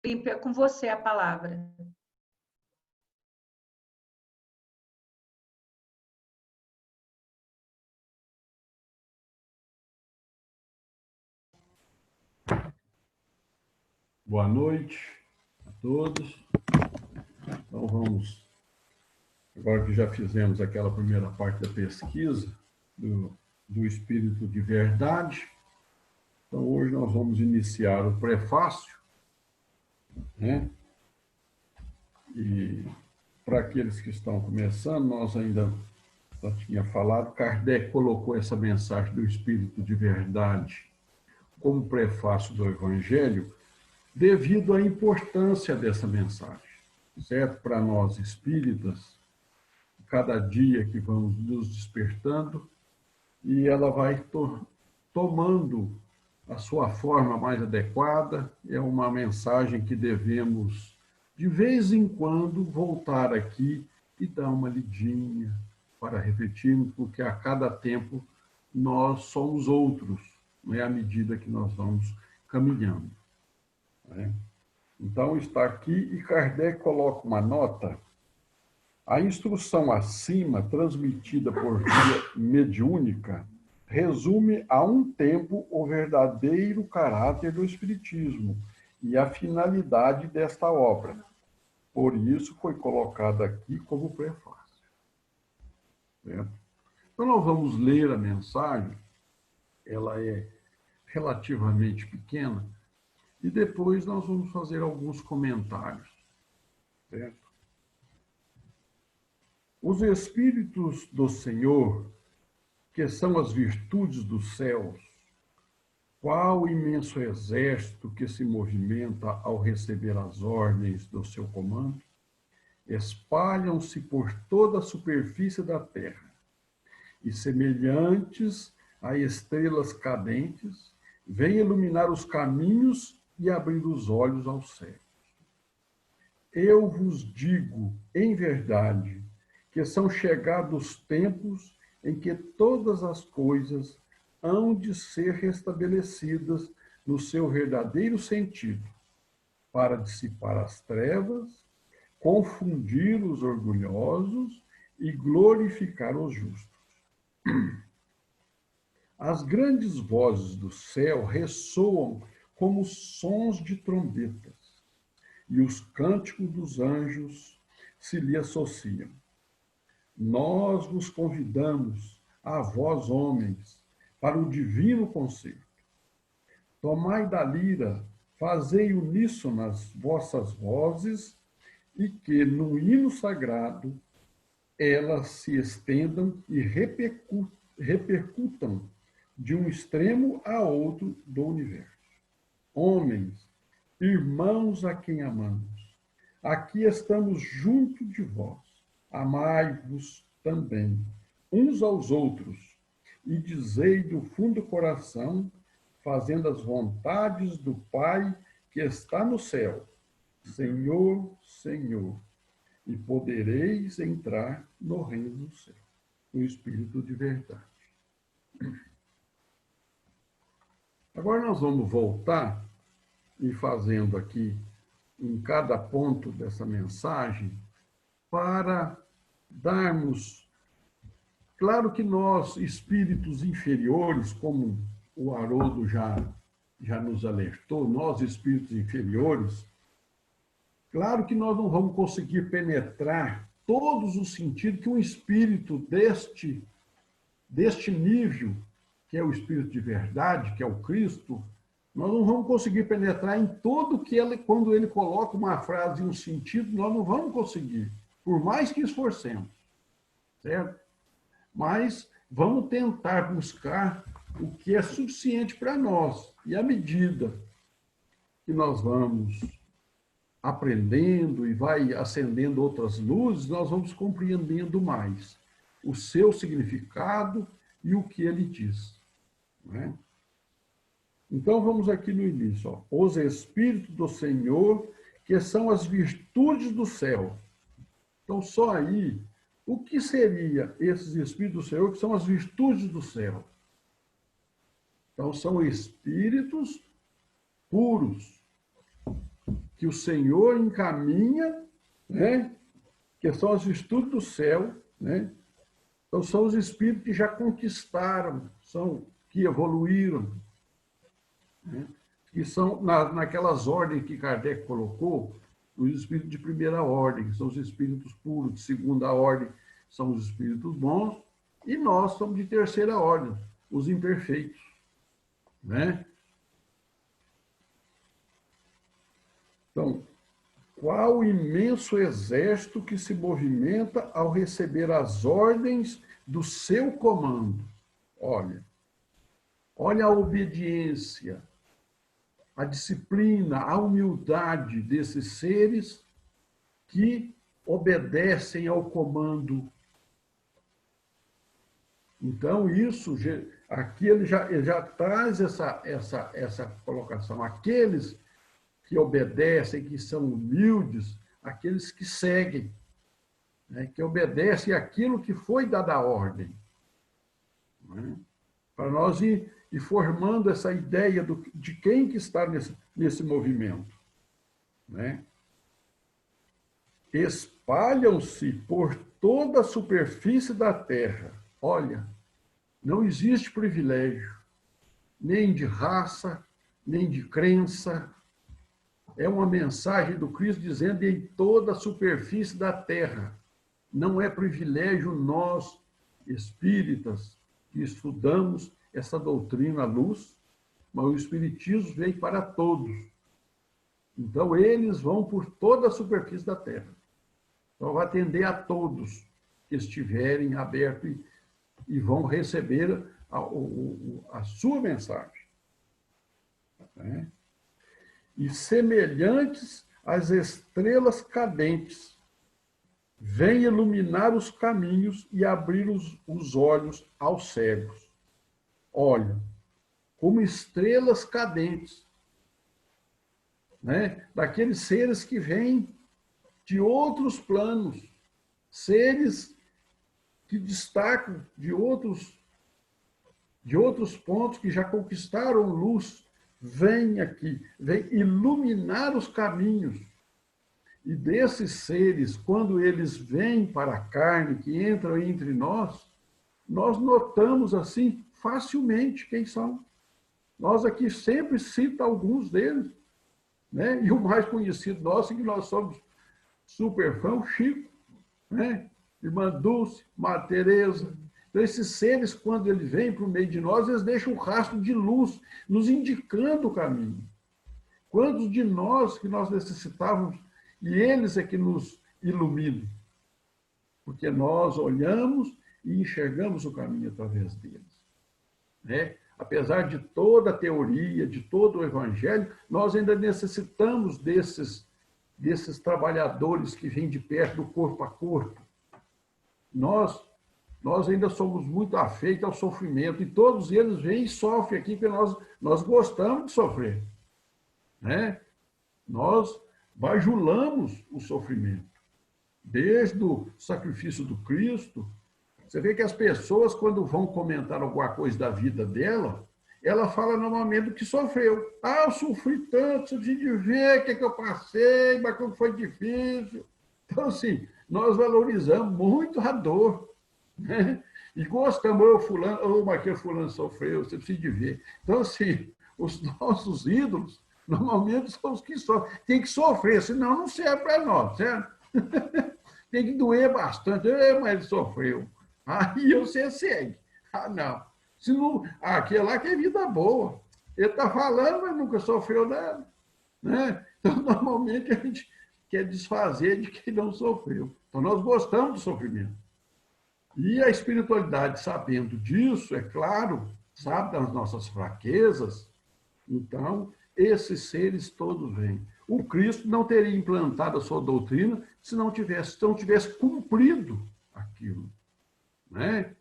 Felipe, é com você a palavra. Boa noite a todos. Então vamos, agora que já fizemos aquela primeira parte da pesquisa do Espírito de Verdade, então hoje nós vamos iniciar o prefácio, né? E para aqueles que estão começando, nós ainda já tinha falado, Kardec colocou essa mensagem do Espírito de Verdade como prefácio do Evangelho, devido à importância dessa mensagem, certo? Para nós espíritas, cada dia que vamos nos despertando, e ela vai tomando a sua forma mais adequada. É uma mensagem que devemos, de vez em quando, voltar aqui e dar uma lidinha para refletirmos, porque a cada tempo nós somos outros, não é, à medida que nós vamos caminhando. Né? Então, está aqui, e Kardec coloca uma nota. A instrução acima, transmitida por via mediúnica, resume a um tempo o verdadeiro caráter do Espiritismo e a finalidade desta obra. Por isso, foi colocada aqui como prefácio. Certo? Então, nós vamos ler a mensagem, ela é relativamente pequena, e depois nós vamos fazer alguns comentários. Certo? Os Espíritos do Senhor, que são as virtudes dos céus, qual imenso exército que se movimenta ao receber as ordens do seu comando, espalham-se por toda a superfície da terra, e semelhantes a estrelas cadentes, vêm iluminar os caminhos e abrir os olhos aos céus. Eu vos digo, em verdade, que são chegados tempos em que todas as coisas hão de ser restabelecidas no seu verdadeiro sentido, para dissipar as trevas, confundir os orgulhosos e glorificar os justos. As grandes vozes do céu ressoam como sons de trombetas, e os cânticos dos anjos se lhe associam. Nós vos convidamos, a vós, homens, para o divino concerto. Tomai da lira, fazei uníssono as vossas vozes, e que, no hino sagrado, elas se estendam e repercutam de um extremo a outro do universo. Homens, irmãos a quem amamos, aqui estamos junto de vós. Amai-vos também, uns aos outros, e dizei do fundo do coração, fazendo as vontades do Pai que está no céu, Senhor, Senhor, e podereis entrar no reino do céu, o Espírito de verdade. Agora nós vamos voltar e fazendo aqui, em cada ponto dessa mensagem, para darmos... Claro que nós, espíritos inferiores, como o Haroldo já nos alertou, nós, espíritos inferiores, claro que nós não vamos conseguir penetrar todos os sentidos que um espírito deste nível, que é o Espírito de Verdade, que é o Cristo, nós não vamos conseguir penetrar em tudo que ele, quando ele coloca uma frase em um sentido, nós não vamos conseguir, por mais que esforcemos, certo? Mas vamos tentar buscar o que é suficiente para nós. E à medida que nós vamos aprendendo e vai acendendo outras luzes, nós vamos compreendendo mais o seu significado e o que ele diz. Não é? Então, vamos aqui no início. Ó. Os Espíritos do Senhor, que são as virtudes do céu. Então, só aí, o que seria esses Espíritos do Senhor, que são as virtudes do céu? Então, são espíritos puros, que o Senhor encaminha, né? Que são as virtudes do céu, né? Então, são os espíritos que já conquistaram, que evoluíram, né? Que são, naquelas ordens que Kardec colocou, os espíritos de primeira ordem, que são os espíritos puros, de segunda ordem, são os espíritos bons, e nós somos de terceira ordem, os imperfeitos, né? Então, qual o imenso exército que se movimenta ao receber as ordens do seu comando? Olha a obediência, a disciplina, a humildade desses seres que obedecem ao comando. Então, isso, aqui ele já traz essa colocação. Aqueles que obedecem, que são humildes, aqueles que seguem, né, que obedecem aquilo que foi dada a ordem. Né? Para nós ir formando essa ideia de quem que está nesse movimento. Né? Espalham-se por toda a superfície da Terra. Olha, não existe privilégio, nem de raça, nem de crença. É uma mensagem do Cristo dizendo em toda a superfície da Terra. Não é privilégio nós, espíritas, que estudamos essa doutrina à luz, mas o Espiritismo vem para todos. Então, eles vão por toda a superfície da Terra. Então, vai atender a todos que estiverem abertos e vão receber a sua mensagem. Né? E semelhantes às estrelas cadentes, vem iluminar os caminhos e abrir os olhos aos cegos. Olha, como estrelas cadentes, né? Daqueles seres que vêm de outros planos, seres que destacam de outros pontos que já conquistaram luz, vem aqui, vem iluminar os caminhos. E desses seres, quando eles vêm para a carne, que entram entre nós notamos assim facilmente quem são. Nós aqui sempre cita alguns deles, né? E o mais conhecido nosso é que nós somos super fã, o Chico, né? Irmã Dulce, Madre Teresa. Então, esses seres, quando eles vêm para o meio de nós, eles deixam um rastro de luz, nos indicando o caminho. Quantos de nós que nós necessitávamos, e eles é que nos iluminam? Porque nós olhamos e enxergamos o caminho através deles. Né? Apesar de toda a teoria, de todo o evangelho, nós ainda necessitamos desses trabalhadores que vêm de perto, do corpo a corpo. Nós ainda somos muito afeitos ao sofrimento, e todos eles vêm e sofrem aqui, porque nós gostamos de sofrer. Né? Nós bajulamos o sofrimento. Desde o sacrifício do Cristo, você vê que as pessoas, quando vão comentar alguma coisa da vida dela, ela fala normalmente do que sofreu. Ah, eu sofri tanto, você precisa ver o que eu passei, mas como foi difícil. Então, assim, nós valorizamos muito a dor, né? E gostamos, mas que fulano sofreu, você precisa ver. Então, assim, os nossos ídolos, normalmente, são os que sofrem. Tem que sofrer, senão não serve para nós, certo? Tem que doer bastante. Mas ele sofreu. Aí você segue. Ah, não. Se não, aquele lá que é vida boa. Ele está falando, mas nunca sofreu nada. Né? Então, normalmente, a gente quer desfazer de quem não sofreu. Então, nós gostamos do sofrimento. E a espiritualidade, sabendo disso, é claro, sabe das nossas fraquezas, então, esses seres todos vêm. O Cristo não teria implantado a sua doutrina se não tivesse cumprido aquilo. Né?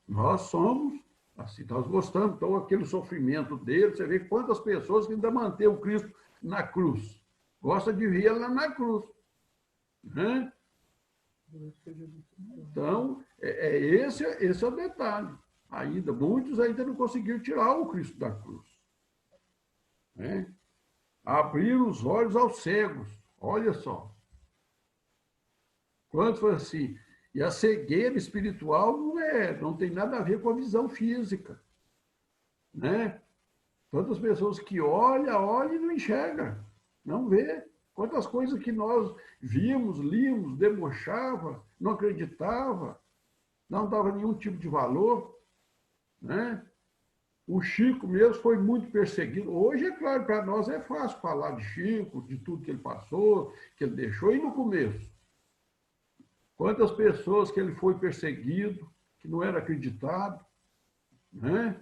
Nós somos, assim, nós gostamos, então, aquele sofrimento dele, você vê quantas pessoas que ainda mantêm o Cristo na cruz. Gosta de ver ele lá na cruz. Né? Então, esse é o detalhe. Muitos ainda não conseguiram tirar o Cristo da cruz. Né? Abrir os olhos aos cegos. Olha só. Quanto foi assim? E a cegueira espiritual não tem nada a ver com a visão física, né? Quantas pessoas que olham e não enxerga, não vê. Quantas coisas que nós víamos, líamos, debochava, não acreditava, não dava nenhum tipo de valor, né? O Chico mesmo foi muito perseguido. Hoje, é claro, para nós é fácil falar de Chico, de tudo que ele passou, que ele deixou, e no começo. Quantas pessoas que ele foi perseguido, que não era acreditado, né?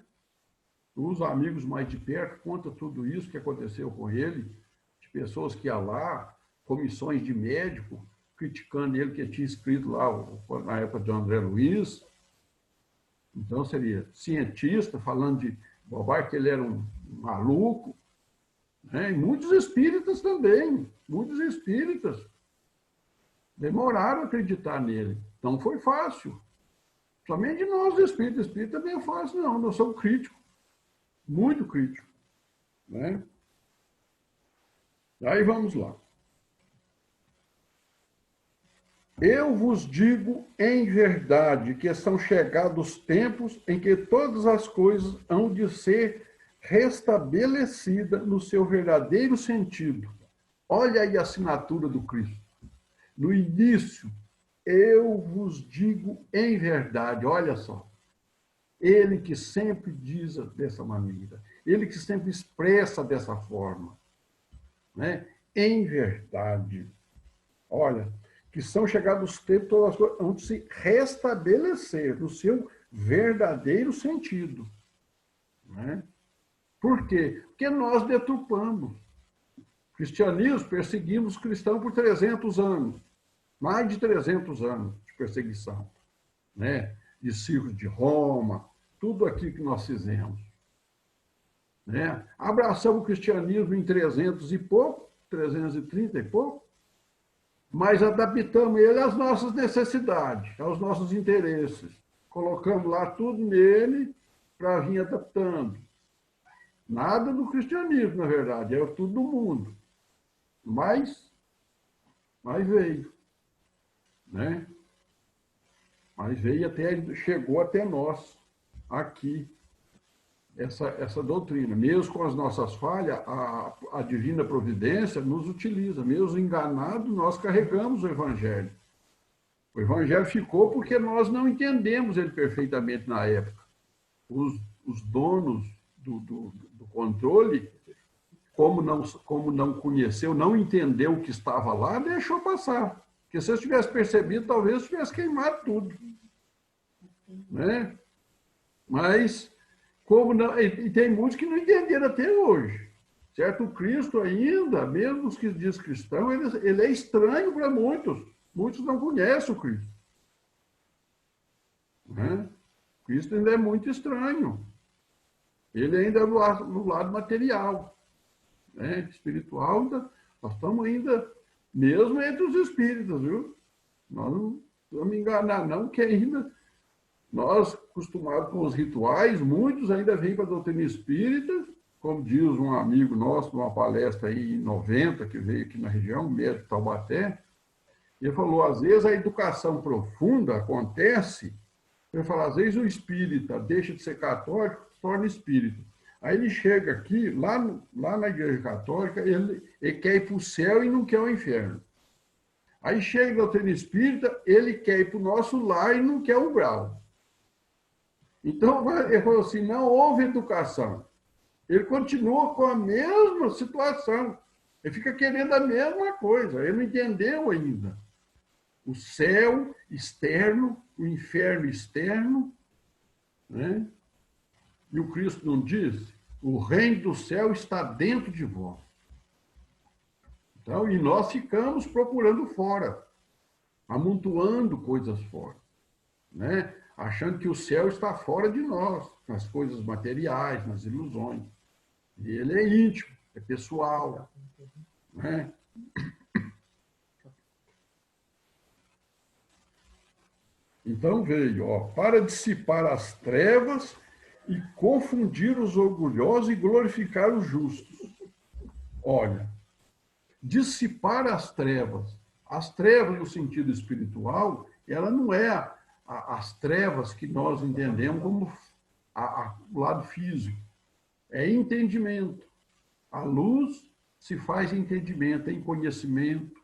Os amigos mais de perto contam tudo isso que aconteceu com ele, de pessoas que iam lá, comissões de médico, criticando ele que tinha escrito lá na época de André Luiz. Então seria cientista, falando de bobagem, que ele era um maluco, né? E muitos espíritas também, muitos espíritas demoraram a acreditar nele. Então foi fácil. Somente nós, espíritas, espírita também é fácil, não. Nós somos críticos, muito críticos, né? Aí vamos lá. Eu vos digo em verdade que são chegados tempos em que todas as coisas hão de ser restabelecidas no seu verdadeiro sentido. Olha aí a assinatura do Cristo. No início, eu vos digo em verdade, olha só. Ele que sempre diz dessa maneira, ele que sempre expressa dessa forma, né? Em verdade. Olha, que são chegados os tempos, todas as coisas vão se restabelecer no seu verdadeiro sentido, né? Por quê? Porque nós deturpamos. Cristianismo, perseguimos cristãos por 300 anos. Mais de 300 anos de perseguição, né? De circos de Roma, tudo aquilo que nós fizemos, né? Abraçamos o cristianismo em 300 e pouco, 330 e pouco, mas adaptamos ele às nossas necessidades, aos nossos interesses. Colocamos lá tudo nele para vir adaptando. Nada do cristianismo, na verdade, é tudo do mundo. Mas veio, né? Mas veio chegou até nós, aqui, essa doutrina. Mesmo com as nossas falhas, a divina providência nos utiliza. Mesmo enganados, nós carregamos o Evangelho. O Evangelho ficou porque nós não entendemos ele perfeitamente na época. Os donos do controle, como não conheceu, não entendeu o que estava lá, deixou passar. Porque se eu tivesse percebido, talvez eu tivesse queimado tudo, né? Mas, como não, e tem muitos que não entenderam até hoje, certo? O Cristo ainda, mesmo os que diz cristão, ele é estranho para muitos. Muitos não conhecem o Cristo, né? O Cristo ainda é muito estranho. Ele ainda é no lado material, né? Espiritual, nós estamos ainda, mesmo entre os espíritas, viu? Nós não vamos enganar, não, que ainda nós, acostumados com os rituais, muitos ainda vêm para a doutrina espírita, como diz um amigo nosso, numa palestra aí em 90, que veio aqui na região, médico de Taubaté, ele falou, às vezes a educação profunda acontece, ele fala, às vezes o espírita deixa de ser católico, se torna espírita. Aí ele chega aqui, lá na igreja católica, ele quer ir para o céu e não quer o inferno. Aí chega a doutrina espírita, ele quer ir para o nosso lar e não quer o grau. Então, ele falou assim, não houve educação. Ele continua com a mesma situação. Ele fica querendo a mesma coisa. Ele não entendeu ainda. O céu externo, o inferno externo, né? E o Cristo não diz? O reino do céu está dentro de vós. Então, e nós ficamos procurando fora, amontoando coisas fora, né? Achando que o céu está fora de nós, nas coisas materiais, nas ilusões. E ele é íntimo, é pessoal, né? Então veio, ó, para dissipar as trevas e confundir os orgulhosos e glorificar os justos. Olha, dissipar as trevas. As trevas, no sentido espiritual, ela não é as trevas que nós entendemos como o lado físico. É entendimento. A luz se faz em entendimento, em conhecimento.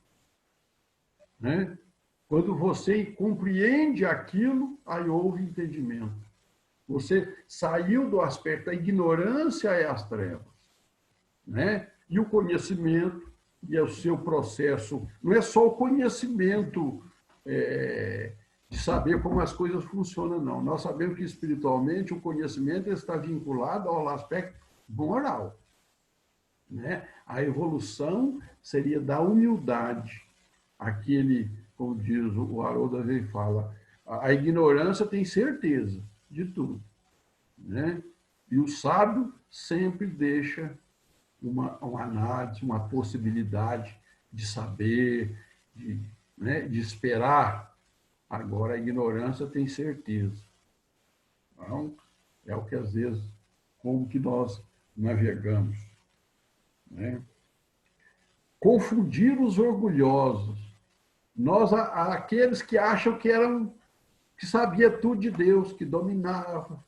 Né? Quando você compreende aquilo, aí houve entendimento. Você saiu do aspecto da ignorância e as trevas. Né? E o conhecimento, e é o seu processo, não é só o conhecimento de saber como as coisas funcionam, não. Nós sabemos que espiritualmente o conhecimento está vinculado ao aspecto moral. Né? A evolução seria da humildade. Aquele, como diz o Haroldo às vezes fala, a ignorância tem certeza de tudo. Né? E o sábio sempre deixa uma análise, uma possibilidade de saber, de esperar. Agora, a ignorância tem certeza. Então, é o que, às vezes, como que nós navegamos. Né? Confundir os orgulhosos. Nós, aqueles que acham que sabia tudo de Deus, que dominava,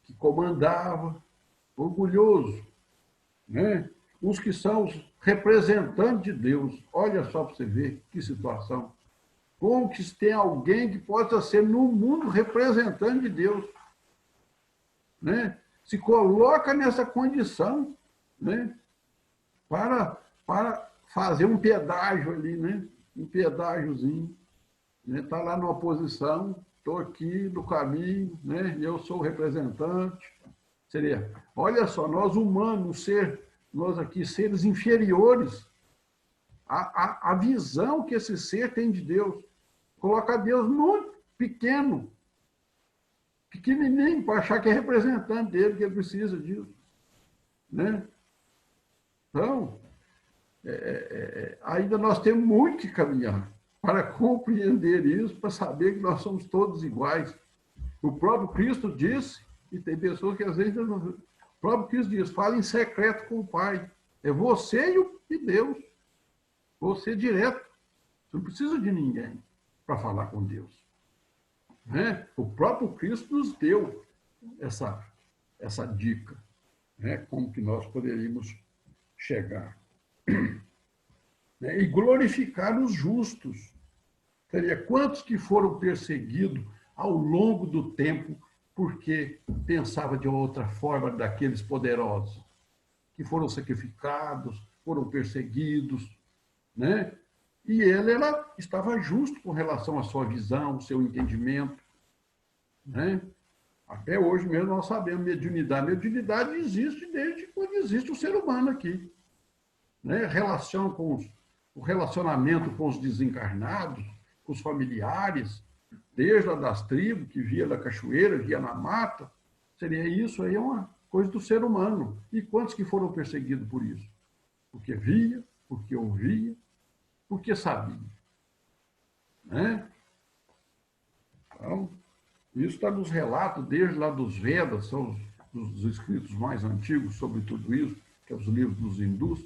que comandava, orgulhoso. Né? Os que são os representantes de Deus. Olha só para você ver que situação. Como que tem alguém que possa ser no mundo representante de Deus? Né? Se coloca nessa condição, né? para fazer um pedágio ali, né? Um pedágiozinho. Está lá numa posição, estou aqui no caminho, né? Eu sou o representante. Seria, olha só, nós humanos, nós aqui, seres inferiores, a visão que esse ser tem de Deus, coloca Deus muito pequeno, pequenininho, para achar que é representante dele, que ele precisa disso. Né? Então, ainda nós temos muito que caminhar para compreender isso, para saber que nós somos todos iguais. O próprio Cristo disse, e tem pessoas que às vezes não... O próprio Cristo diz, fala em secreto com o Pai. É você e Deus. Você direto. Você não precisa de ninguém para falar com Deus. Né? O próprio Cristo nos deu essa dica. Né? Como que nós poderíamos chegar. Né? E glorificar os justos. Seria quantos que foram perseguidos ao longo do tempo porque pensava de outra forma daqueles poderosos, que foram sacrificados, foram perseguidos, né? E ela estava justo com relação à sua visão, ao seu entendimento, né? Até hoje mesmo nós sabemos mediunidade. Mediunidade existe desde quando existe o ser humano aqui, né? O relacionamento com os desencarnados, com os familiares, desde a das tribos, que via da cachoeira, via na mata, seria isso aí uma coisa do ser humano. E quantos que foram perseguidos por isso? Porque via, porque ouvia, porque sabia. Né? Então, isso está nos relatos, desde lá dos Vedas, são os escritos mais antigos sobre tudo isso, que é os livros dos hindus,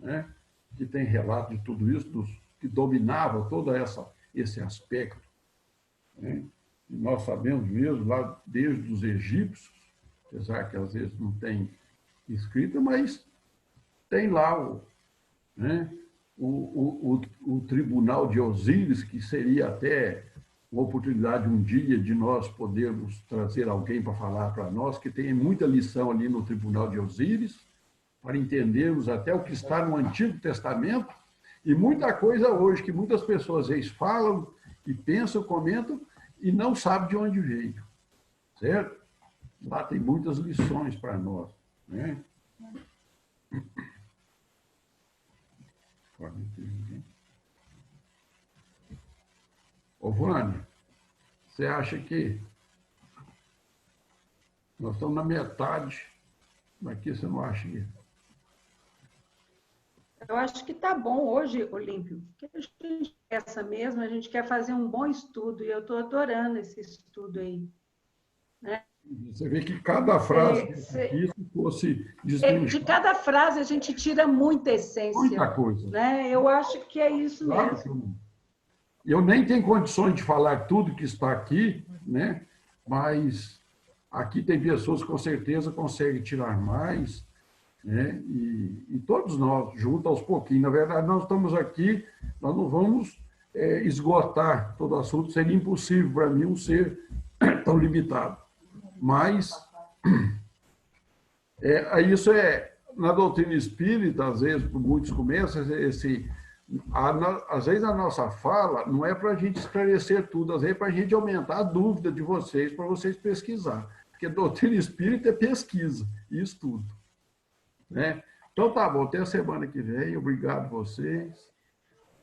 né? Que tem relato de tudo isso, que dominava todo esse aspecto. Né? E nós sabemos mesmo, lá desde os egípcios, apesar que às vezes não tem escrita, mas tem lá o tribunal de Osíris, que seria até uma oportunidade um dia de nós podermos trazer alguém para falar para nós, que tem muita lição ali no tribunal de Osíris, para entendermos até o que está no Antigo Testamento, e muita coisa hoje que muitas pessoas às vezes falam e pensam, comentam, e não sabem de onde veio. Certo? Lá tem muitas lições para nós. Né? Ô, Vânia, você acha que nós estamos na metade, aqui você não acha isso? Eu acho que está bom hoje, Olímpio, porque a gente essa mesmo, a gente quer fazer um bom estudo, e eu estou adorando esse estudo aí. Né? Você vê que cada frase aqui, se fosse de destrinchar, cada frase a gente tira muita essência, muita coisa. né? Eu acho que é isso Claro mesmo. que eu nem tenho condições de falar tudo que está aqui, né? Mas aqui tem pessoas que com certeza conseguem tirar mais, né? E todos nós, juntos aos pouquinhos. Na verdade, nós estamos aqui, nós não vamos esgotar todo o assunto, seria impossível para mim um ser tão limitado. Mas isso na doutrina espírita, às vezes, muitos começam às vezes a nossa fala não é para a gente esclarecer tudo, às vezes é para a gente aumentar a dúvida de vocês, para vocês pesquisar. Porque doutrina espírita é pesquisa e estudo. Né? Então tá bom, até a semana que vem. Obrigado a vocês.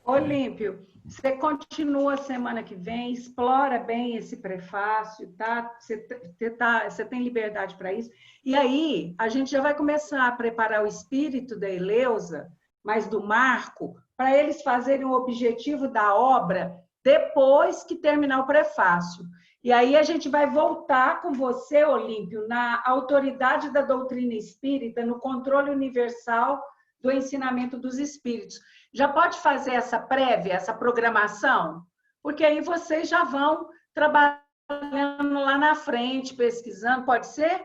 Olímpio, você continua semana que vem, explora bem esse prefácio, tá? Você tem liberdade para isso. E aí, a gente já vai começar a preparar o espírito da Eleusa, mas do Marco, para eles fazerem o objetivo da obra depois que terminar o prefácio. E aí a gente vai voltar com você, Olímpio, na autoridade da doutrina espírita, no controle universal do ensinamento dos espíritos. Já pode fazer essa prévia, essa programação? Porque aí vocês já vão trabalhando lá na frente, pesquisando, pode ser?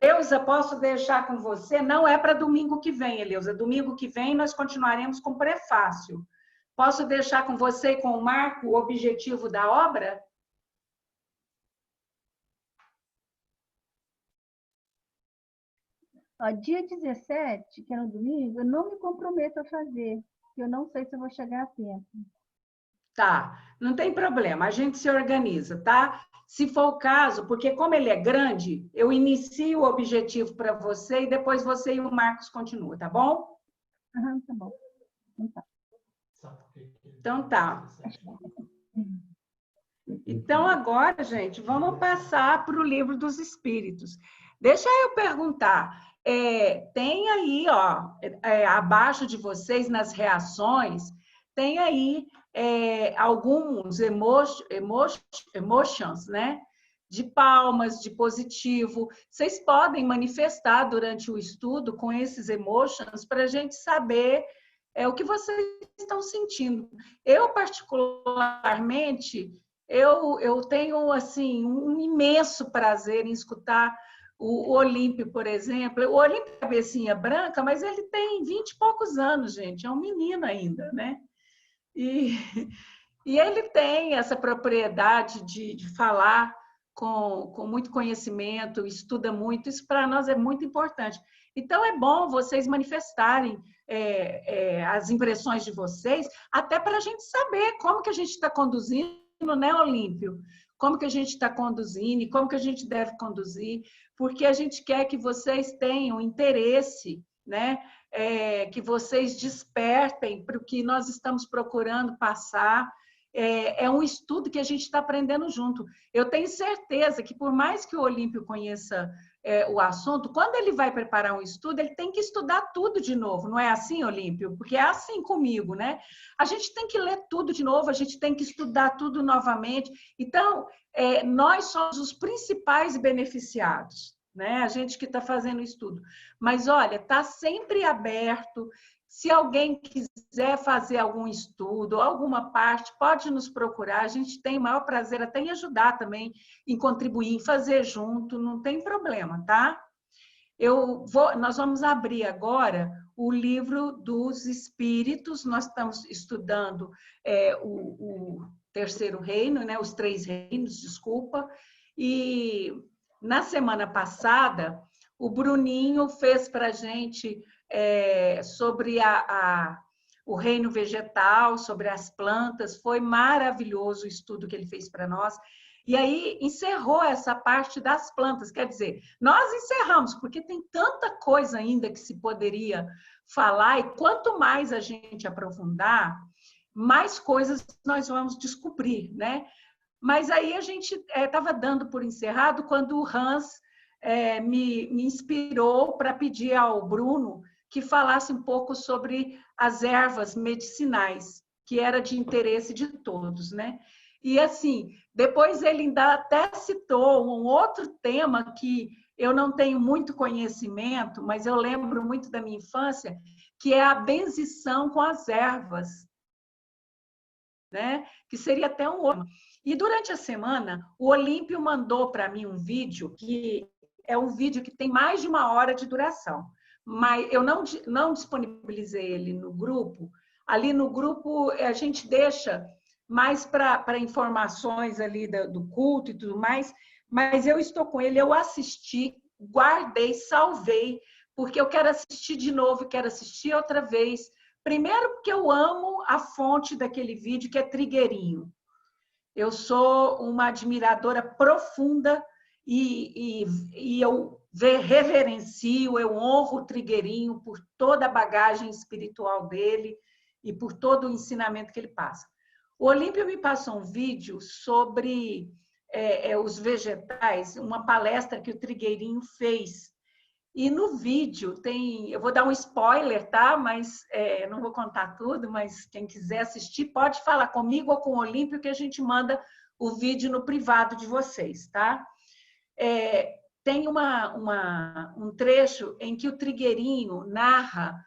Eleusa, posso deixar com você? Não é para domingo que vem, Eleusa. Domingo que vem nós continuaremos com prefácio. Posso deixar com você e com o Marco o objetivo da obra? Ó, dia 17, que é no domingo, eu não me comprometo a fazer, porque eu não sei se eu vou chegar a tempo. Tá, não tem problema, a gente se organiza, tá? Se for o caso, porque como ele é grande, eu inicio o objetivo para você e depois você e o Marcos continuam, tá bom? Aham, tá bom. Então tá. Então agora, gente, vamos passar para o Livro dos Espíritos. Deixa eu perguntar, tem aí, ó, abaixo de vocês nas reações, tem aí alguns emotions, né? De palmas, de positivo. Vocês podem manifestar durante o estudo com esses emotions para a gente saber o que vocês estão sentindo. Eu, particularmente, eu tenho assim um imenso prazer em escutar o Olímpio, por exemplo. O Olímpio é cabecinha branca, mas ele tem 20 e poucos anos, gente. É um menino ainda, né? E ele tem essa propriedade de falar com muito conhecimento, estuda muito. Isso para nós é muito importante. Então, é bom vocês manifestarem as impressões de vocês, até para a gente saber como que a gente está conduzindo, né, Olímpio? Como que a gente está conduzindo e como que a gente deve conduzir, porque a gente quer que vocês tenham interesse, né? Que vocês despertem para o que nós estamos procurando passar. É um estudo que a gente está aprendendo junto. Eu tenho certeza que, por mais que o Olímpio conheça o assunto, quando ele vai preparar um estudo, ele tem que estudar tudo de novo. Não é assim, Olímpio? Porque é assim comigo, né? A gente tem que ler tudo de novo, a gente tem que estudar tudo novamente. Então, nós somos os principais beneficiados, né? A gente que está fazendo o estudo. Mas, olha, está sempre aberto. Se alguém quiser fazer algum estudo, alguma parte, pode nos procurar. A gente tem o maior prazer até em ajudar também, em contribuir, em fazer junto, não tem problema, tá? Nós vamos abrir agora o Livro dos Espíritos. Nós estamos estudando o Terceiro Reino, né? Os Três Reinos, desculpa. E na semana passada, o Bruninho fez para a gente sobre o reino vegetal, sobre as plantas. Foi maravilhoso o estudo que ele fez para nós. E aí encerrou essa parte das plantas. Quer dizer, nós encerramos, porque tem tanta coisa ainda que se poderia falar, e quanto mais a gente aprofundar, mais coisas nós vamos descobrir, né? Mas aí a gente estava dando por encerrado quando o Hans me inspirou para pedir ao Bruno que falasse um pouco sobre as ervas medicinais, que era de interesse de todos, né? E assim, depois ele ainda até citou um outro tema que eu não tenho muito conhecimento, mas eu lembro muito da minha infância, que é a benzição com as ervas, né? Que seria até um outro. E durante a semana, o Olímpio mandou para mim um vídeo que é um vídeo que tem mais de 1 hora de duração, mas eu não disponibilizei ele no grupo. Ali no grupo a gente deixa mais para informações ali do culto e tudo mais, mas eu estou com ele, eu assisti, guardei, salvei, porque eu quero assistir de novo, quero assistir outra vez. Primeiro porque eu amo a fonte daquele vídeo, que é Trigueirinho. Eu sou uma admiradora profunda e eu reverencio, eu honro o Trigueirinho por toda a bagagem espiritual dele e por todo o ensinamento que ele passa. O Olímpio me passou um vídeo sobre os vegetais, uma palestra que o Trigueirinho fez. E no vídeo tem, eu vou dar um spoiler, tá? Mas não vou contar tudo, mas quem quiser assistir pode falar comigo ou com o Olímpio que a gente manda o vídeo no privado de vocês, tá? Tem um trecho em que o Trigueirinho narra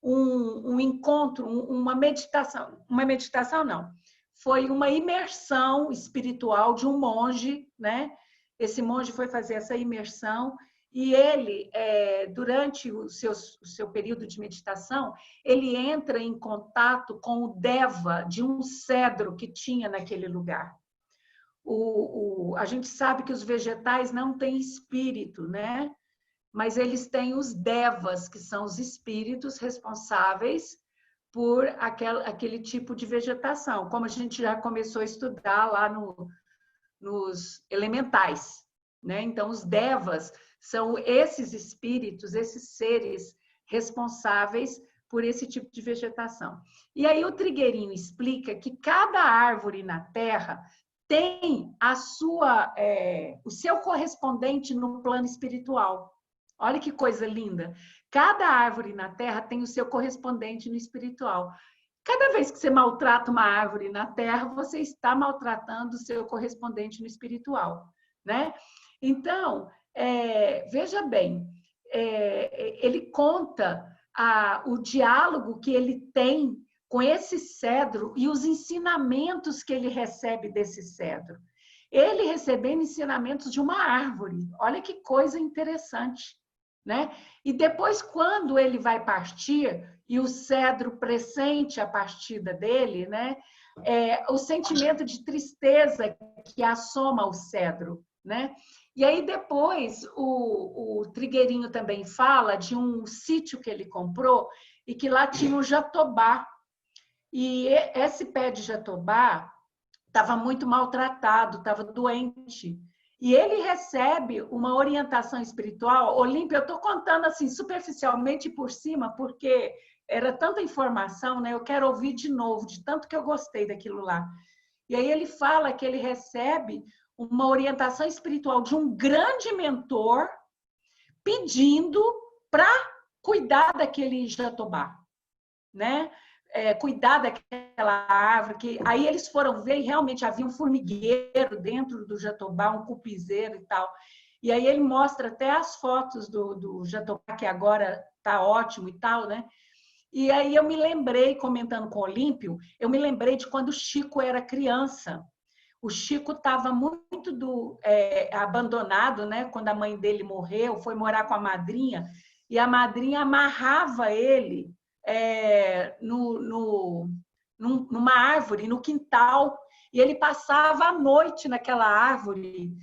um encontro, uma meditação não, foi uma imersão espiritual de um monge, né? Esse monge foi fazer essa imersão e ele, durante o seu período de meditação, ele entra em contato com o deva de um cedro que tinha naquele lugar. A gente sabe que os vegetais não têm espírito, né? Mas eles têm os devas, que são os espíritos responsáveis por aquele tipo de vegetação, como a gente já começou a estudar lá nos elementais, né? Então, os devas são esses espíritos, esses seres responsáveis por esse tipo de vegetação. E aí o Trigueirinho explica que cada árvore na Terra tem o seu correspondente no plano espiritual. Olha que coisa linda. Cada árvore na Terra tem o seu correspondente no espiritual. Cada vez que você maltrata uma árvore na Terra, você está maltratando o seu correspondente no espiritual, né? Então, veja bem, ele conta o diálogo que ele tem com esse cedro e os ensinamentos que ele recebe desse cedro. Ele recebendo ensinamentos de uma árvore. Olha que coisa interessante, né? E depois, quando ele vai partir e o cedro pressente a partida dele, né? O sentimento de tristeza que assoma ao cedro, né? E aí depois o Trigueirinho também fala de um sítio que ele comprou e que lá tinha um jatobá. E esse pé de jatobá estava muito maltratado, estava doente. E ele recebe uma orientação espiritual. Olímpia, eu estou contando assim superficialmente por cima, porque era tanta informação, né? Eu quero ouvir de novo, de tanto que eu gostei daquilo lá. E aí ele fala que ele recebe uma orientação espiritual de um grande mentor pedindo para cuidar daquele jatobá, né? Cuidar daquela árvore, que aí eles foram ver e realmente havia um formigueiro dentro do jatobá, um cupizeiro e tal. E aí ele mostra até as fotos do jatobá, que agora está ótimo e tal, né? E aí eu me lembrei, comentando com o Olímpio, eu me lembrei de quando o Chico era criança. O Chico estava muito abandonado, né? Quando a mãe dele morreu, foi morar com a madrinha, e a madrinha amarrava ele numa árvore, no quintal, e ele passava a noite naquela árvore,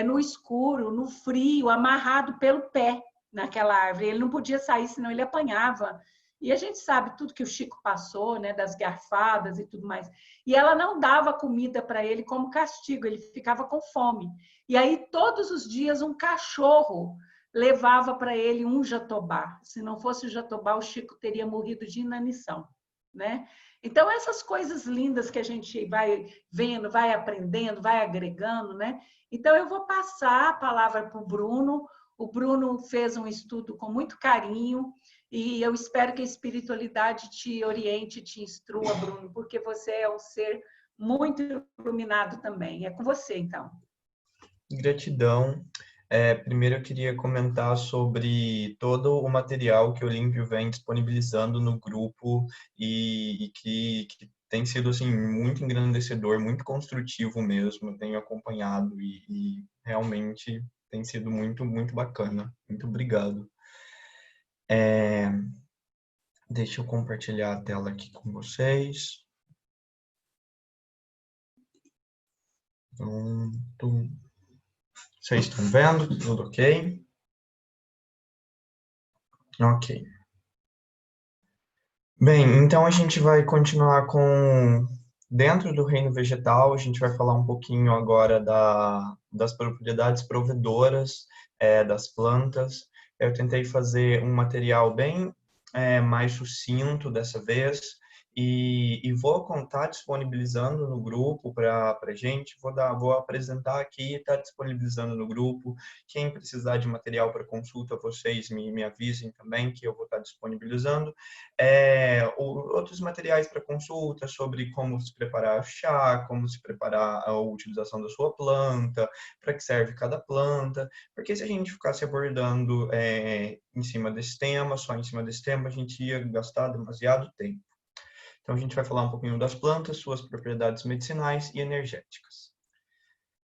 no escuro, no frio, amarrado pelo pé naquela árvore. Ele não podia sair, senão ele apanhava. E a gente sabe tudo que o Chico passou, né, das garfadas e tudo mais. E ela não dava comida para ele como castigo, ele ficava com fome. E aí, todos os dias, um cachorro levava para ele um jatobá. Se não fosse o jatobá, o Chico teria morrido de inanição, né? Então, essas coisas lindas que a gente vai vendo, vai aprendendo, vai agregando, né? Então, eu vou passar a palavra para o Bruno. O Bruno fez um estudo com muito carinho e eu espero que a espiritualidade te oriente, te instrua, Bruno, porque você é um ser muito iluminado também. É com você, então. Gratidão. Primeiro eu queria comentar sobre todo o material que o Olímpio vem disponibilizando no grupo e que tem sido assim, muito engrandecedor, muito construtivo mesmo. Eu tenho acompanhado e realmente tem sido muito, muito bacana. Muito obrigado. Deixa eu compartilhar a tela aqui com vocês. Pronto. Vocês estão vendo? Tudo ok? Ok. Bem, então a gente vai continuar com... Dentro do reino vegetal, a gente vai falar um pouquinho agora das propriedades provedoras das plantas. Eu tentei fazer um material bem mais sucinto dessa vez e vou contar disponibilizando no grupo para a gente. Vou apresentar aqui e estar disponibilizando no grupo. Quem precisar de material para consulta, vocês me avisem também que eu vou estar disponibilizando. Outros materiais para consulta sobre como se preparar chá, como se preparar a utilização da sua planta, para que serve cada planta, porque se a gente ficasse abordando em cima desse tema, só em cima desse tema, a gente ia gastar demasiado tempo. Então, a gente vai falar um pouquinho das plantas, suas propriedades medicinais e energéticas.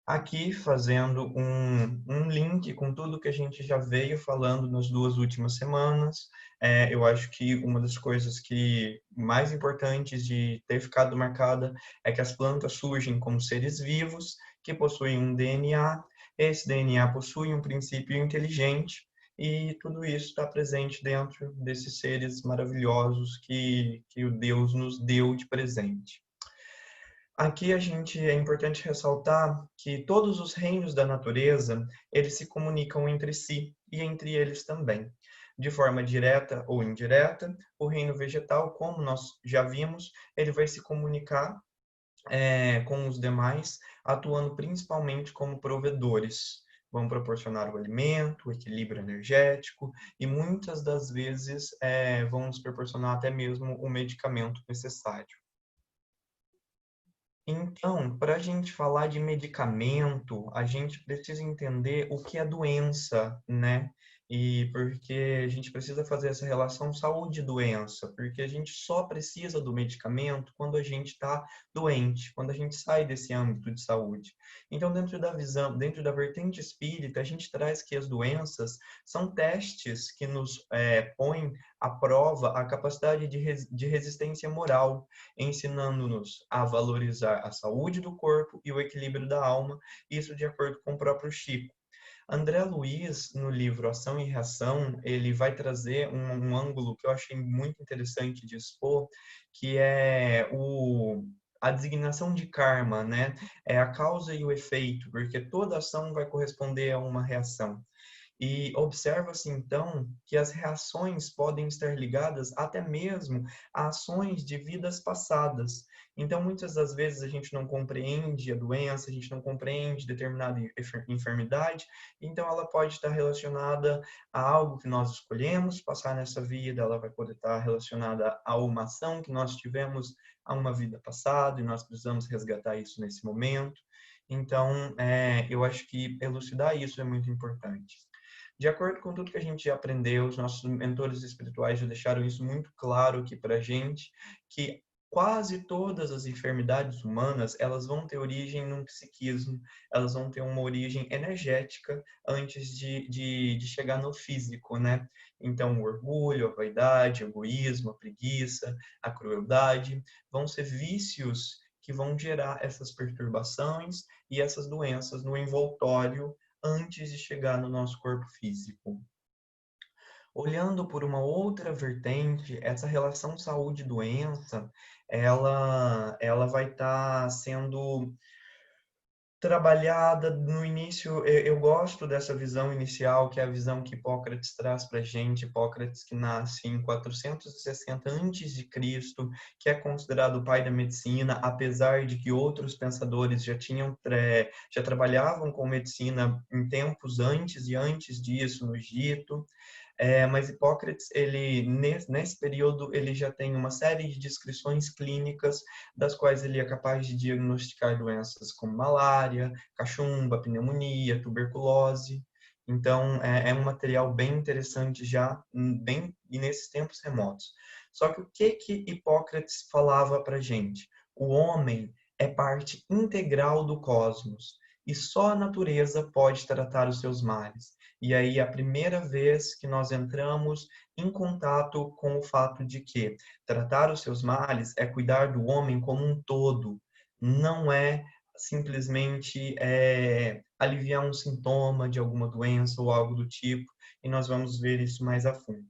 Aqui, fazendo um link com tudo que a gente já veio falando nas 2 últimas semanas, eu acho que uma das coisas mais importantes de ter ficado marcada é que as plantas surgem como seres vivos que possuem um DNA. Esse DNA possui um princípio inteligente e tudo isso está presente dentro desses seres maravilhosos que o Deus nos deu de presente. Aqui é importante ressaltar que todos os reinos da natureza, eles se comunicam entre si e entre eles também. De forma direta ou indireta, o reino vegetal, como nós já vimos, ele vai se comunicar com os demais, atuando principalmente como provedores. Vão proporcionar o alimento, o equilíbrio energético e muitas das vezes vão nos proporcionar até mesmo o medicamento necessário. Então, para a gente falar de medicamento, a gente precisa entender o que é doença, né? E porque a gente precisa fazer essa relação saúde-doença, porque a gente só precisa do medicamento quando a gente está doente, quando a gente sai desse âmbito de saúde. Então, dentro da vertente espírita, a gente traz que as doenças são testes que nos põem à prova a capacidade de resistência moral, ensinando-nos a valorizar a saúde do corpo e o equilíbrio da alma, isso de acordo com o próprio Chico. André Luiz, no livro Ação e Reação, ele vai trazer um ângulo que eu achei muito interessante de expor, que é a designação de karma, né? É a causa e o efeito, porque toda ação vai corresponder a uma reação. E observa-se, então, que as reações podem estar ligadas até mesmo a ações de vidas passadas. Então, muitas das vezes a gente não compreende a doença, a gente não compreende determinada enfermidade, então ela pode estar relacionada a algo que nós escolhemos passar nessa vida, ela vai poder estar relacionada a uma ação que nós tivemos a uma vida passada e nós precisamos resgatar isso nesse momento. Então, eu acho que elucidar isso é muito importante. De acordo com tudo que a gente já aprendeu, os nossos mentores espirituais já deixaram isso muito claro aqui para a gente, que quase todas as enfermidades humanas, elas vão ter origem num psiquismo, elas vão ter uma origem energética antes de chegar no físico, né? Então, o orgulho, a vaidade, o egoísmo, a preguiça, a crueldade, vão ser vícios que vão gerar essas perturbações e essas doenças no envoltório antes de chegar no nosso corpo físico. Olhando por uma outra vertente, essa relação saúde-doença, ela vai estar sendo trabalhada no início. Eu gosto dessa visão inicial, que é a visão que Hipócrates traz para a gente. Hipócrates, que nasce em 460 a.C., que é considerado o pai da medicina, apesar de que outros pensadores já trabalhavam com medicina em tempos antes e antes disso no Egito. Mas Hipócrates, nesse período, ele já tem uma série de descrições clínicas das quais ele é capaz de diagnosticar doenças como malária, cachumba, pneumonia, tuberculose. Então, é um material bem interessante já, bem e nesses tempos remotos. Só que o que Hipócrates falava para a gente? O homem é parte integral do cosmos e só a natureza pode tratar os seus males. E aí, a primeira vez que nós entramos em contato com o fato de que tratar os seus males é cuidar do homem como um todo, não é simplesmente aliviar um sintoma de alguma doença ou algo do tipo, e nós vamos ver isso mais a fundo.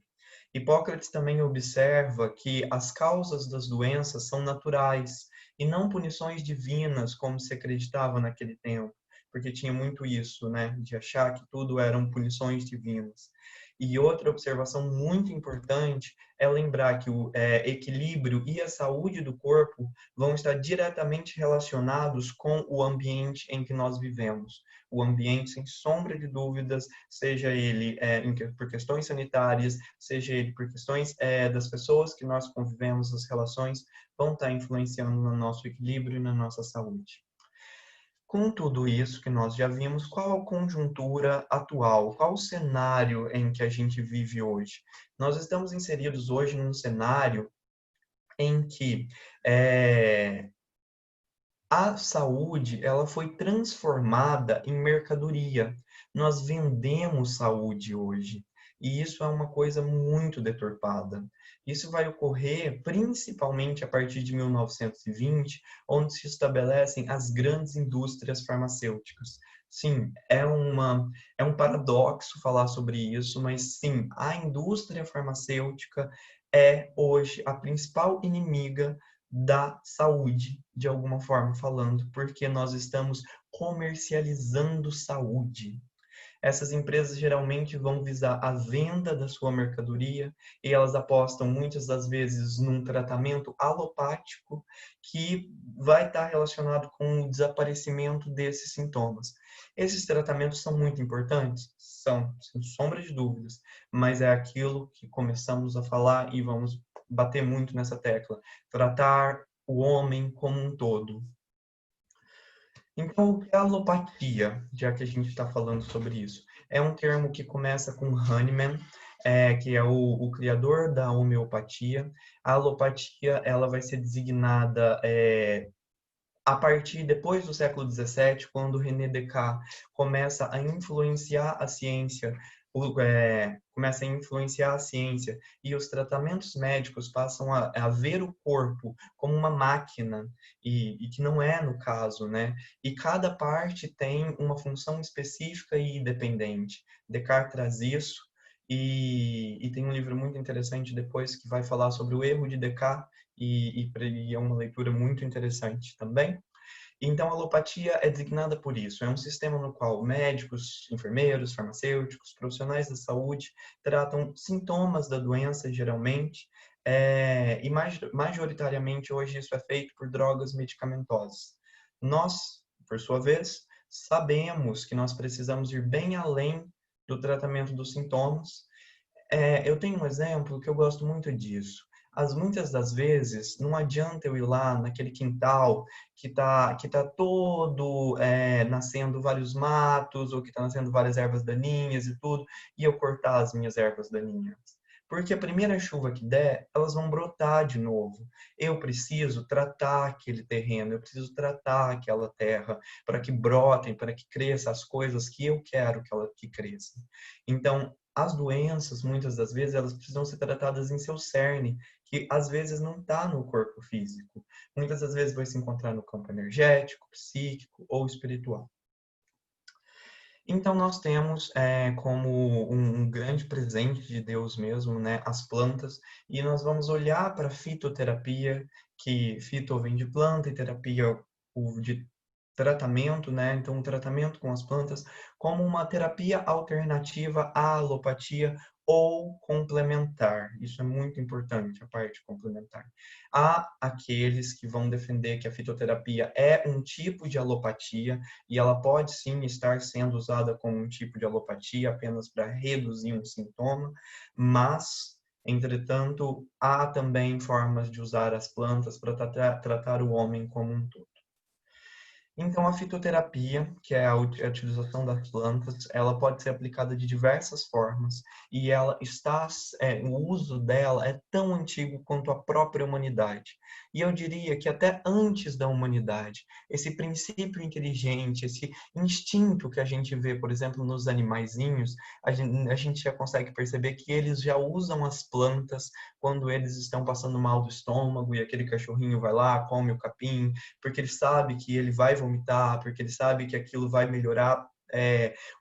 Hipócrates também observa que as causas das doenças são naturais e não punições divinas, como se acreditava naquele tempo, porque tinha muito isso, né, de achar que tudo eram punições divinas. E outra observação muito importante é lembrar que o equilíbrio e a saúde do corpo vão estar diretamente relacionados com o ambiente em que nós vivemos. O ambiente, sem sombra de dúvidas, seja ele por questões sanitárias, seja ele por questões das pessoas que nós convivemos, as relações, vão estar influenciando no nosso equilíbrio e na nossa saúde. Com tudo isso que nós já vimos, qual a conjuntura atual? Qual o cenário em que a gente vive hoje? Nós estamos inseridos hoje num cenário em que a saúde ela foi transformada em mercadoria. Nós vendemos saúde hoje. E isso é uma coisa muito deturpada. Isso vai ocorrer principalmente a partir de 1920, onde se estabelecem as grandes indústrias farmacêuticas. Sim, é um paradoxo falar sobre isso, mas sim, a indústria farmacêutica é hoje a principal inimiga da saúde, de alguma forma falando, porque nós estamos comercializando saúde. Essas empresas geralmente vão visar a venda da sua mercadoria e elas apostam muitas das vezes num tratamento alopático que vai estar relacionado com o desaparecimento desses sintomas. Esses tratamentos são muito importantes? São, sem sombra de dúvidas, mas é aquilo que começamos a falar e vamos bater muito nessa tecla. Tratar o homem como um todo. Então, o que é alopatia, já que a gente está falando sobre isso? É um termo que começa com Hahnemann, que é o criador da homeopatia. A alopatia ela vai ser designada a partir depois do século XVII, quando René Descartes começa a influenciar a ciência, e os tratamentos médicos passam a ver o corpo como uma máquina, e que não é no caso, né? E cada parte tem uma função específica e independente. Descartes traz isso, e tem um livro muito interessante depois que vai falar sobre o erro de Descartes, e é uma leitura muito interessante também. Então, a alopatia é designada por isso. É um sistema no qual médicos, enfermeiros, farmacêuticos, profissionais da saúde tratam sintomas da doença, geralmente, e majoritariamente hoje isso é feito por drogas medicamentosas. Nós, por sua vez, sabemos que nós precisamos ir bem além do tratamento dos sintomas. Eu tenho um exemplo que eu gosto muito disso. Muitas das vezes, não adianta eu ir lá naquele quintal que tá todo nascendo vários matos, ou que está nascendo várias ervas daninhas e tudo, e eu cortar as minhas ervas daninhas. Porque a primeira chuva que der, elas vão brotar de novo. Eu preciso tratar aquele terreno, eu preciso tratar aquela terra para que brotem, para que cresçam as coisas que eu quero que cresçam. Então, as doenças, muitas das vezes, elas precisam ser tratadas em seu cerne, que às vezes não está no corpo físico. Muitas das vezes vai se encontrar no campo energético, psíquico ou espiritual. Então, nós temos como um grande presente de Deus mesmo, né, as plantas, e nós vamos olhar para a fitoterapia, que fito vem de planta e terapia de tratamento, né? Então, o tratamento com as plantas como uma terapia alternativa à alopatia ou complementar. Isso é muito importante, a parte complementar. Há aqueles que vão defender que a fitoterapia é um tipo de alopatia e ela pode sim estar sendo usada como um tipo de alopatia apenas para reduzir um sintoma, mas, entretanto, há também formas de usar as plantas para tratar o homem como um todo. Então, a fitoterapia, que é a utilização das plantas, ela pode ser aplicada de diversas formas e o uso dela é tão antigo quanto a própria humanidade. E eu diria que até antes da humanidade, esse princípio inteligente, esse instinto que a gente vê, por exemplo, nos animaizinhos, a gente já consegue perceber que eles já usam as plantas quando eles estão passando mal do estômago e aquele cachorrinho vai lá, come o capim, porque ele sabe que ele vai vomitar, porque ele sabe que aquilo vai melhorar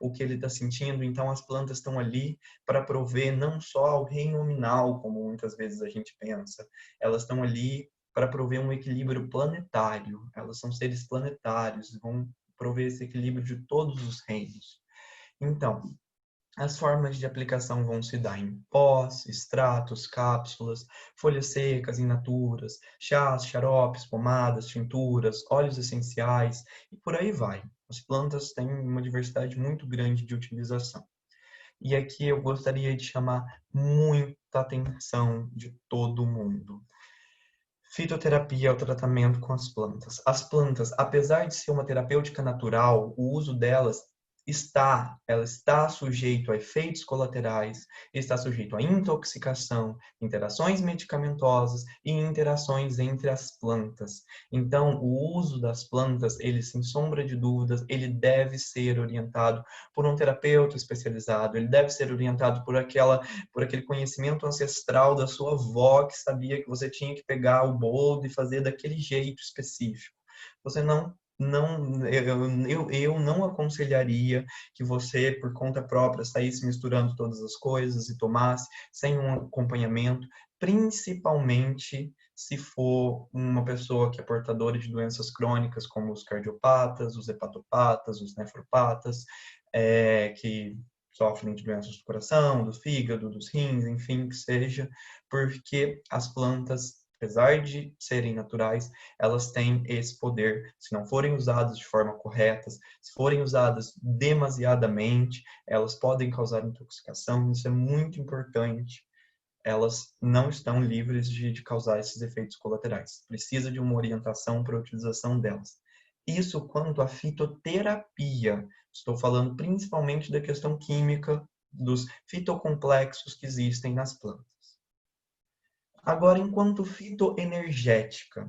o que ele está sentindo. Então, as plantas estão ali para prover não só o reino nominal, como muitas vezes a gente pensa, elas estão ali para prover um equilíbrio planetário. Elas são seres planetários, vão prover esse equilíbrio de todos os reinos. Então, as formas de aplicação vão se dar em pós, extratos, cápsulas, folhas secas, in naturas, chás, xaropes, pomadas, tinturas, óleos essenciais e por aí vai. As plantas têm uma diversidade muito grande de utilização. E aqui eu gostaria de chamar muita atenção de todo mundo. Fitoterapia é o tratamento com as plantas. As plantas, apesar de ser uma terapêutica natural, o uso delas ela está sujeito a efeitos colaterais, está sujeito a intoxicação, interações medicamentosas e interações entre as plantas. Então, o uso das plantas, ele, sem sombra de dúvidas, ele deve ser orientado por um terapeuta especializado, ele deve ser orientado por aquele conhecimento ancestral da sua avó que sabia que você tinha que pegar o boldo e fazer daquele jeito específico. Você eu não aconselharia que você, por conta própria, saísse misturando todas as coisas e tomasse sem um acompanhamento, principalmente se for uma pessoa que é portadora de doenças crônicas, como os cardiopatas, os hepatopatas, os nefropatas, que sofrem de doenças do coração, do fígado, dos rins, enfim, que seja, porque as plantas, apesar de serem naturais, elas têm esse poder. Se não forem usadas de forma correta, se forem usadas demasiadamente, elas podem causar intoxicação. Isso é muito importante. Elas não estão livres de causar esses efeitos colaterais. Precisa de uma orientação para a utilização delas. Isso quanto à fitoterapia. Estou falando principalmente da questão química, dos fitocomplexos que existem nas plantas. Agora, enquanto fitoenergética.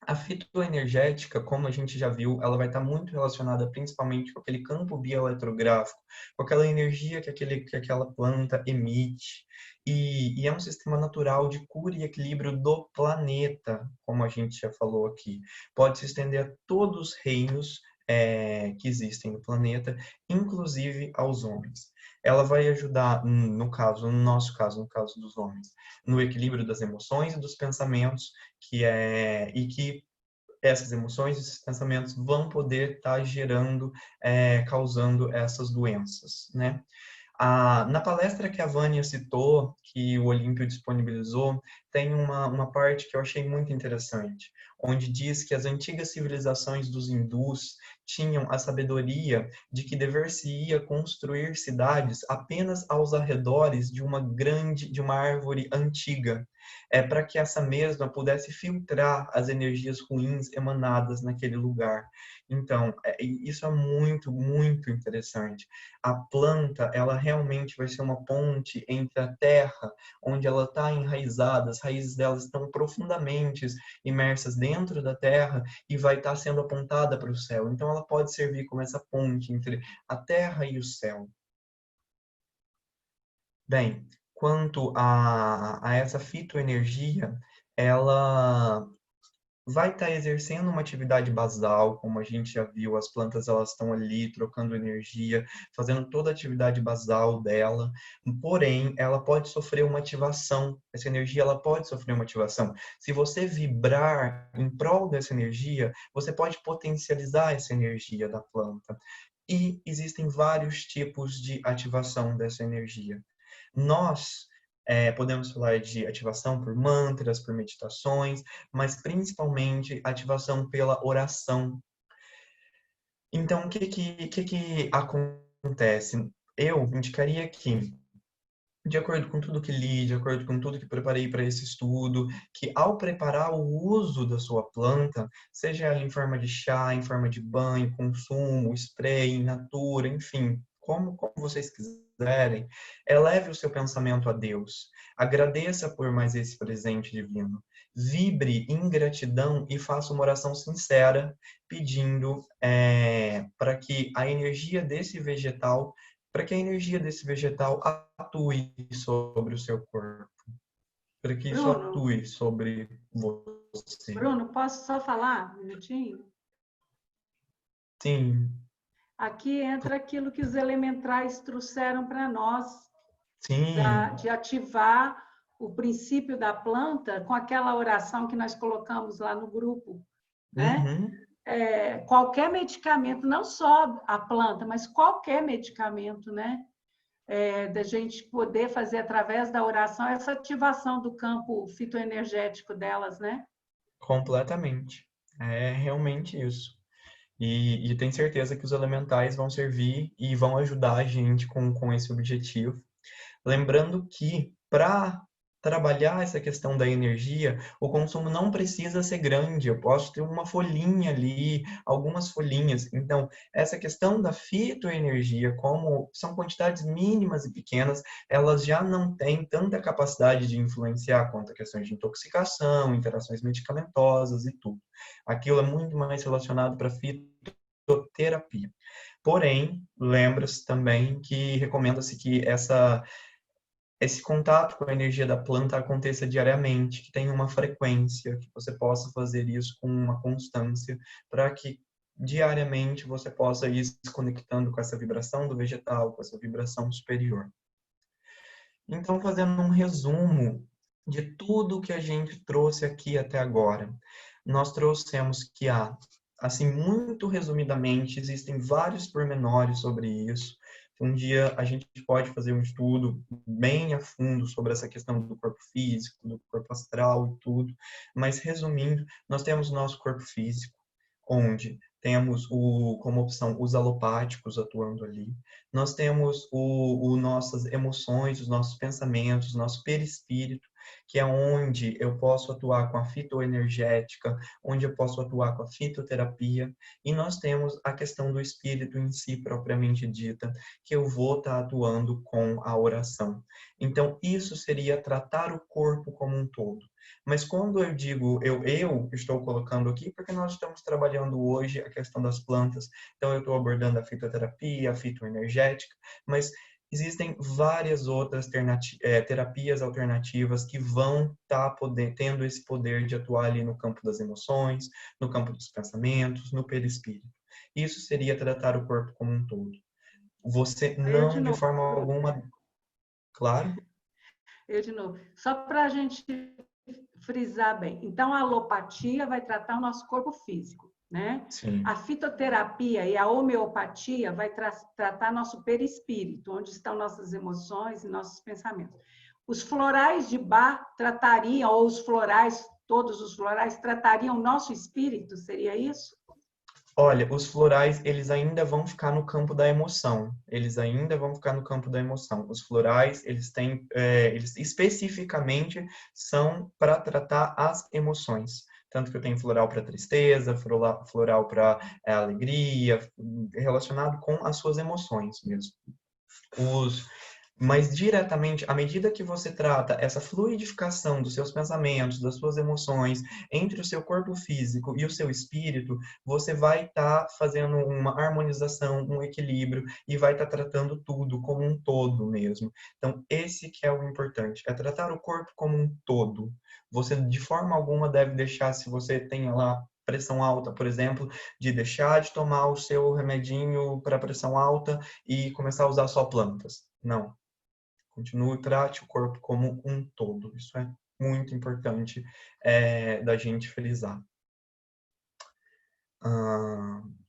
A fitoenergética, como a gente já viu, ela vai estar muito relacionada principalmente com aquele campo bioeletrográfico, com aquela energia que aquela planta emite. E é um sistema natural de cura e equilíbrio do planeta, como a gente já falou aqui. Pode se estender a todos os reinos que existem no planeta, inclusive aos homens. Ela vai ajudar, no nosso caso, no caso dos homens, no equilíbrio das emoções e dos pensamentos, e que essas emoções e esses pensamentos vão poder estar causando essas doenças, né? Na palestra que a Vânia citou, que o Olímpio disponibilizou, tem uma parte que eu achei muito interessante, onde diz que as antigas civilizações dos hindus tinham a sabedoria de que dever-se-ia construir cidades apenas aos arredores de uma árvore antiga, para que essa mesma pudesse filtrar as energias ruins emanadas naquele lugar. Então, isso é muito, muito interessante. A planta, ela realmente vai ser uma ponte entre a terra, onde ela está enraizada, as raízes dela estão profundamente imersas dentro da terra e vai estar sendo apontada para o céu. Então, ela pode servir como essa ponte entre a terra e o céu. Bem, quanto a essa fitoenergia, ela vai estar exercendo uma atividade basal, como a gente já viu, as plantas elas estão ali trocando energia, fazendo toda a atividade basal dela, porém, ela pode sofrer uma ativação, essa energia ela pode sofrer uma ativação. Se você vibrar em prol dessa energia, você pode potencializar essa energia da planta. E existem vários tipos de ativação dessa energia. Nós podemos falar de ativação por mantras, por meditações, mas principalmente ativação pela oração. Então, o que acontece? Eu indicaria que, de acordo com tudo que li, de acordo com tudo que preparei para esse estudo, que ao preparar o uso da sua planta, seja ela em forma de chá, em forma de banho, consumo, spray, in natura, enfim, como vocês quiserem, eleve o seu pensamento a Deus. Agradeça por mais esse presente divino. Vibre em gratidão e faça uma oração sincera, pedindo para que a energia desse vegetal atue sobre o seu corpo, para que isso Bruno, atue sobre você. Bruno, posso só falar um minutinho? Sim, Aqui entra aquilo que os elementais trouxeram para nós, sim, de ativar o princípio da planta com aquela oração que nós colocamos lá no grupo, né? uhum, Qualquer medicamento, não só a planta, mas qualquer medicamento, né? Da gente poder fazer através da oração essa ativação do campo fitoenergético delas, né? completamente. É realmente isso. E tenho certeza que os elementais vão servir e vão ajudar a gente com esse objetivo. Lembrando que para trabalhar essa questão da energia, o consumo não precisa ser grande. Eu posso ter uma folhinha ali, algumas folhinhas. Então, essa questão da fitoenergia, como são quantidades mínimas e pequenas, elas já não têm tanta capacidade de influenciar quanto a questões de intoxicação, interações medicamentosas e tudo. Aquilo é muito mais relacionado para fitoterapia. Porém, lembra-se também que recomenda-se que esse contato com a energia da planta aconteça diariamente, que tenha uma frequência, que você possa fazer isso com uma constância, para que diariamente você possa ir se conectando com essa vibração do vegetal, com essa vibração superior. Então, fazendo um resumo de tudo que a gente trouxe aqui até agora, nós trouxemos que assim, muito resumidamente, existem vários pormenores sobre isso. Um dia a gente pode fazer um estudo bem a fundo sobre essa questão do corpo físico, do corpo astral e tudo. Mas, resumindo, nós temos o nosso corpo físico, onde temos como opção os alopáticos atuando ali. Nós temos nossas emoções, os nossos pensamentos, nosso perispírito, que é onde eu posso atuar com a fitoenergética, onde eu posso atuar com a fitoterapia, e nós temos a questão do espírito em si, propriamente dita, que eu vou estar atuando com a oração. Então, isso seria tratar o corpo como um todo. Mas quando eu digo eu estou colocando aqui, porque nós estamos trabalhando hoje a questão das plantas, então eu estou abordando a fitoterapia, a fitoenergética, mas existem várias outras terapias alternativas que vão estar tendo esse poder de atuar ali no campo das emoções, no campo dos pensamentos, no perispírito. Isso seria tratar o corpo como um todo. Você Eu de não, de novo, forma alguma, claro, eu de novo. Só para a gente frisar bem. Então, a alopatia vai tratar o nosso corpo físico, né? sim. A fitoterapia e a homeopatia vai tratar nosso perispírito, onde estão nossas emoções e nossos pensamentos. Os florais de Bach tratariam, ou os florais, todos os florais, tratariam o nosso espírito, seria isso? Olha, os florais, eles ainda vão ficar no campo da emoção. Eles ainda vão ficar no campo da emoção. Os florais, eles especificamente são para tratar as emoções. Tanto que eu tenho floral para tristeza, floral para alegria, relacionado com as suas emoções mesmo. Mas diretamente, à medida que você trata essa fluidificação dos seus pensamentos, das suas emoções, entre o seu corpo físico e o seu espírito, você vai estar fazendo uma harmonização, um equilíbrio e vai estar tratando tudo como um todo mesmo. Então, esse que é o importante, é tratar o corpo como um todo. Você, de forma alguma, deve deixar, se você tem lá pressão alta, por exemplo, de deixar de tomar o seu remedinho para pressão alta e começar a usar só plantas. Não. Continue, trate o corpo como um todo. Isso é muito importante da gente frisar.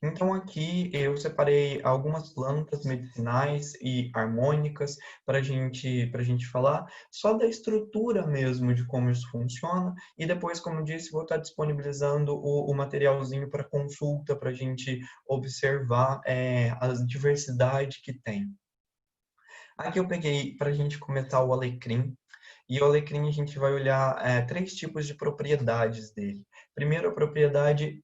Então aqui eu separei algumas plantas medicinais e harmônicas para gente falar só da estrutura mesmo de como isso funciona, e depois, como eu disse, vou estar disponibilizando o materialzinho para consulta, para a gente observar a diversidade que tem. Aqui eu peguei para a gente começar o alecrim. E o alecrim a gente vai olhar 3 tipos de propriedades dele. Primeiro, a propriedade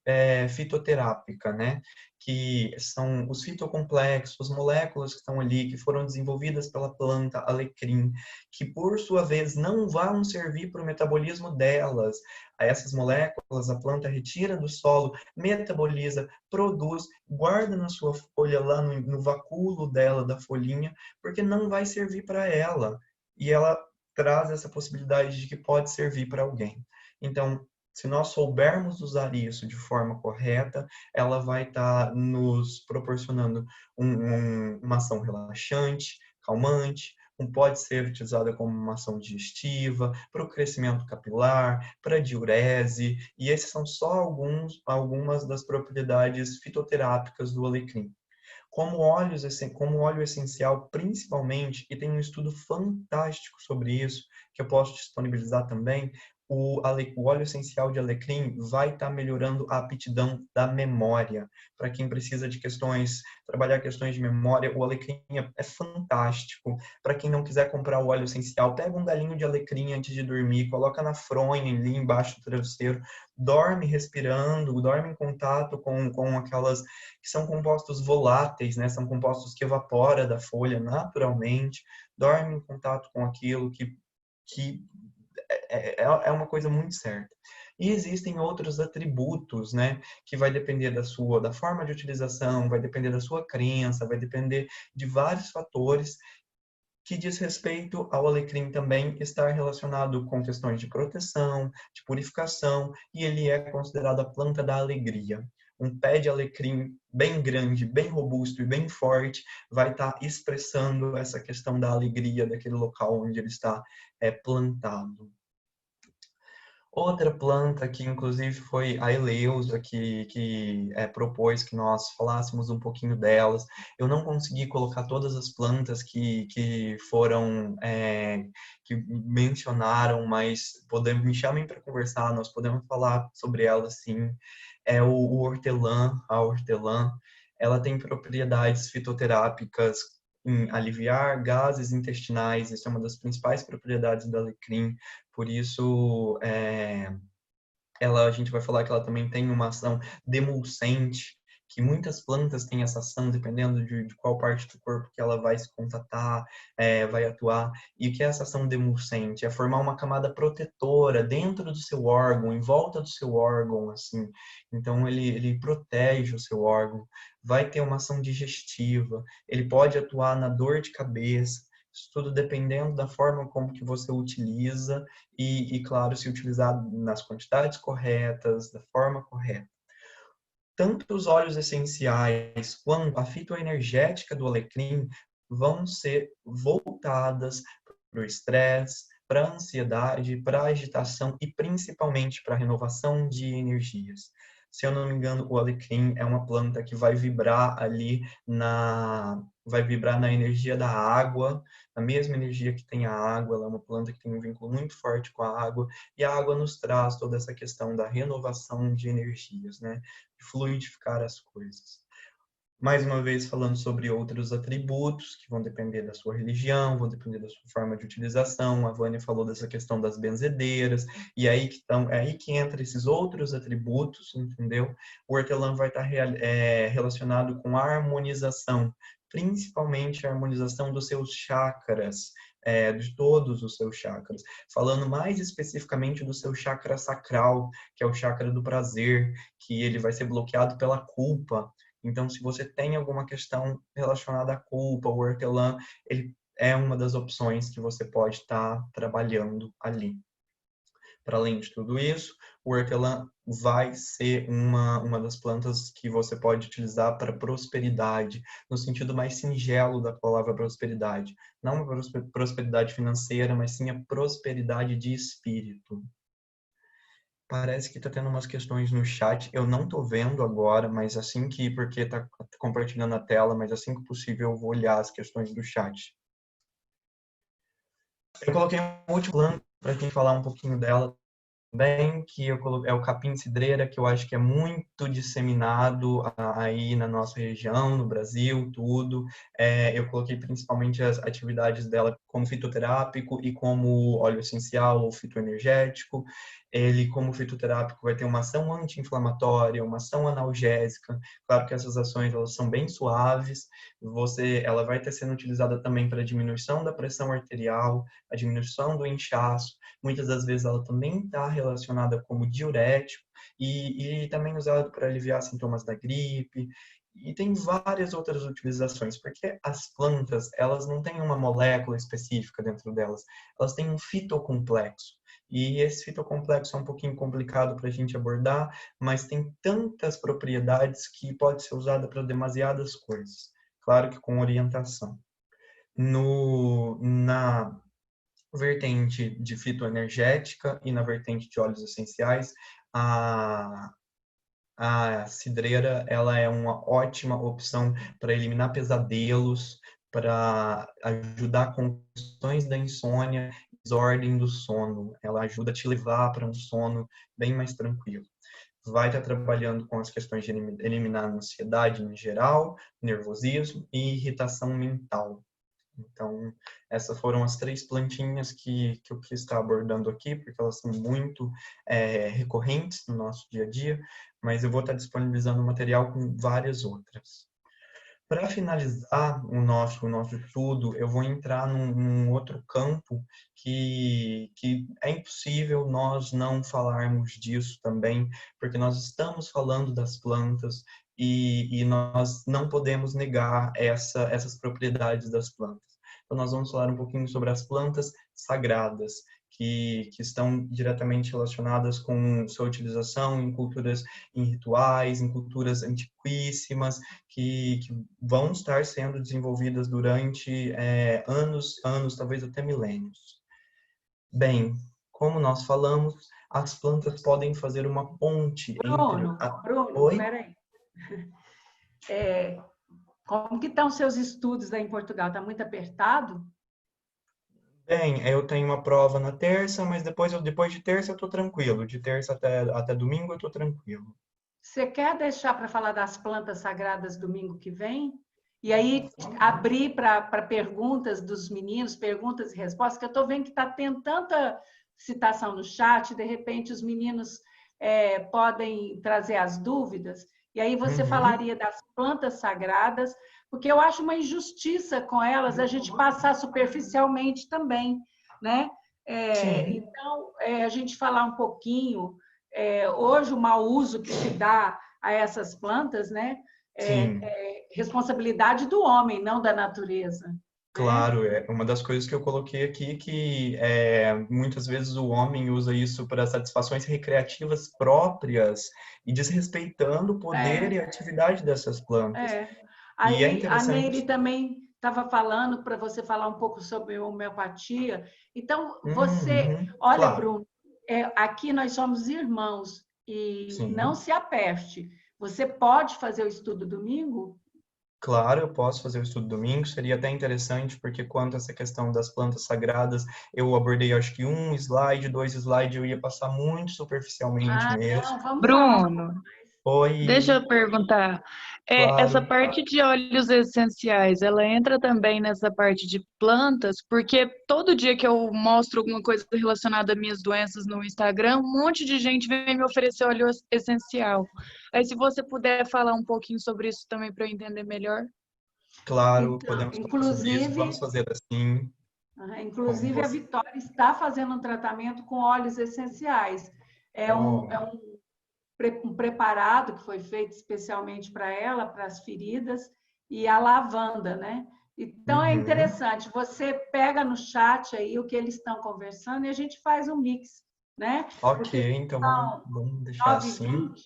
fitoterápica, né? Que são os fitocomplexos, moléculas que estão ali, que foram desenvolvidas pela planta alecrim, que por sua vez não vão servir para o metabolismo delas. Essas moléculas a planta retira do solo, metaboliza, produz, guarda na sua folha, lá no vacúolo dela, da folhinha, porque não vai servir para ela. E ela traz essa possibilidade de que pode servir para alguém. Então, se nós soubermos usar isso de forma correta, ela vai estar nos proporcionando uma ação relaxante, calmante, pode ser utilizada como uma ação digestiva, para o crescimento capilar, para diurese, e esses são só algumas das propriedades fitoterápicas do alecrim. Como óleo essencial, principalmente, e tem um estudo fantástico sobre isso, que eu posso disponibilizar também, o óleo essencial de alecrim vai estar melhorando a aptidão da memória. Para quem precisa de trabalhar questões de memória, o alecrim é fantástico. Para quem não quiser comprar o óleo essencial, pega um galinho de alecrim antes de dormir, coloca na fronha ali embaixo do travesseiro, dorme respirando, dorme em contato com aquelas que são compostos voláteis, né? São compostos que evapora da folha naturalmente, dorme em contato com aquilo que é uma coisa muito certa. E existem outros atributos, né, que vai depender da forma de utilização, vai depender da sua crença, vai depender de vários fatores que diz respeito ao alecrim também estar relacionado com questões de proteção, de purificação, e ele é considerado a planta da alegria. Um pé de alecrim bem grande, bem robusto e bem forte vai estar expressando essa questão da alegria daquele local onde ele está plantado. Outra planta que, inclusive, foi a Eleusa que propôs que nós falássemos um pouquinho delas. Eu não consegui colocar todas as plantas que foram, que mencionaram, mas me chamem para conversar, nós podemos falar sobre elas, sim. É o hortelã, a hortelã. Ela tem propriedades fitoterápicas em aliviar gases intestinais, isso é uma das principais propriedades do alecrim, por isso a gente vai falar que ela também tem uma ação demulcente, que muitas plantas têm essa ação, dependendo de qual parte do corpo que ela vai se contatar, vai atuar. E o que é essa ação demulcente? É formar uma camada protetora dentro do seu órgão, em volta do seu órgão, assim. Então, ele protege o seu órgão, vai ter uma ação digestiva, ele pode atuar na dor de cabeça, isso tudo dependendo da forma como que você utiliza e, claro, se utilizar nas quantidades corretas, da forma correta. Tanto os óleos essenciais quanto a fitoenergética do alecrim vão ser voltadas para o estresse, para a ansiedade, para a agitação e principalmente para a renovação de energias. Se eu não me engano, o alecrim é uma planta que vai vibrar na energia da água, a mesma energia que tem a água. Ela é uma planta que tem um vínculo muito forte com a água, e a água nos traz toda essa questão da renovação de energias, né? De fluidificar as coisas. Mais uma vez, falando sobre outros atributos que vão depender da sua religião, vão depender da sua forma de utilização. A Vânia falou dessa questão das benzedeiras, e é aí que entra esses outros atributos, entendeu? O hortelã vai estar relacionado com a harmonização, principalmente a harmonização dos seus chakras, de todos os seus chakras. Falando mais especificamente do seu chakra sacral, que é o chakra do prazer, que ele vai ser bloqueado pela culpa. Então, se você tem alguma questão relacionada à culpa, o hortelã, ele é uma das opções que você pode estar trabalhando ali. Para além de tudo isso, o hortelã vai ser uma das plantas que você pode utilizar para prosperidade, no sentido mais singelo da palavra prosperidade. Não uma prosperidade financeira, mas sim a prosperidade de espírito. Parece que está tendo umas questões no chat. Eu não estou vendo agora, mas assim que, porque está compartilhando a tela, mas assim que possível eu vou olhar as questões do chat. Eu coloquei um último plano para a gente falar um pouquinho dela também, que eu coloquei, é o capim-cidreira, que eu acho que é muito disseminado aí na nossa região, no Brasil, tudo. Eu coloquei principalmente as atividades dela como fitoterápico e como óleo essencial ou fitoenergético. Ele, como fitoterápico, vai ter uma ação anti-inflamatória, uma ação analgésica. Claro que essas ações elas são bem suaves. Ela vai estar sendo utilizada também para a diminuição da pressão arterial, a diminuição do inchaço. Muitas das vezes ela também está relacionada como diurético e também usada para aliviar sintomas da gripe. E tem várias outras utilizações, porque as plantas, elas não têm uma molécula específica dentro delas, elas têm um fitocomplexo. E esse fitocomplexo é um pouquinho complicado para a gente abordar, mas tem tantas propriedades que pode ser usada para demasiadas coisas. Claro que com orientação. Na vertente de fitoenergética e na vertente de óleos essenciais, a cidreira ela é uma ótima opção para eliminar pesadelos, para ajudar com questões da insônia, desordem do sono. Ela ajuda a te levar para um sono bem mais tranquilo. Vai estar trabalhando com as questões de eliminar a ansiedade em geral, nervosismo e irritação mental. Então, essas foram as 3 plantinhas que eu quis estar abordando aqui, porque elas são muito recorrentes no nosso dia a dia, mas eu vou estar disponibilizando material com várias outras. Para finalizar o nosso estudo, eu vou entrar num outro campo que é impossível nós não falarmos disso também, porque nós estamos falando das plantas e nós não podemos negar essas propriedades das plantas. Então, nós vamos falar um pouquinho sobre as plantas sagradas, que estão diretamente relacionadas com sua utilização em culturas, em rituais, em culturas antiquíssimas, que vão estar sendo desenvolvidas durante anos, talvez até milênios. Bem, como nós falamos, as plantas podem fazer uma ponte Bruno, entre... Bruno, Oi? peraí. Como que estão seus estudos aí em Portugal? Está muito apertado? Bem, eu tenho uma prova na terça, mas depois de terça eu estou tranquilo. De terça até domingo eu estou tranquilo. Você quer deixar para falar das plantas sagradas domingo que vem? E aí abrir para perguntas dos meninos, perguntas e respostas, que eu estou vendo que está tendo tanta citação no chat, de repente os meninos podem trazer as dúvidas, e aí você falaria das plantas sagradas, porque eu acho uma injustiça com elas a gente passar superficialmente também, né? Então, a gente falar um pouquinho, hoje o mau uso que se dá a essas plantas, né? Responsabilidade do homem, não da natureza. Claro, é uma das coisas que eu coloquei aqui que muitas vezes o homem usa isso para satisfações recreativas próprias e desrespeitando o poder e a atividade dessas plantas. E é Aí a Neire interessante. também estava falando para você falar um pouco sobre homeopatia. Então, você, olha, Claro, Bruno, aqui nós somos irmãos e não sim. se aperte. Você pode fazer o estudo domingo? Claro, eu posso fazer o estudo domingo, seria até interessante, porque quanto a essa questão das plantas sagradas, eu abordei acho que 1 slide, 2 slides, eu ia passar muito superficialmente mesmo. Não, vamos falar. Bruno, deixa Oi, eu perguntar. Essa claro. parte de óleos essenciais, ela entra também nessa parte de plantas? Porque todo dia que eu mostro alguma coisa relacionada a minhas doenças no Instagram, um monte de gente vem me oferecer óleo essencial. Aí, se você puder falar um pouquinho sobre isso também para eu entender melhor. Claro, Então, podemos falar sobre isso. Vamos fazer assim, como inclusive a você. Vitória está fazendo um tratamento com óleos essenciais. É um, Oh, é um um preparado que foi feito especialmente para ela, para as feridas, e a lavanda, né? Então é interessante, você pega no chat aí o que eles estão conversando e a gente faz um mix, né? ok, Porque então são vamos deixar assim. 9h20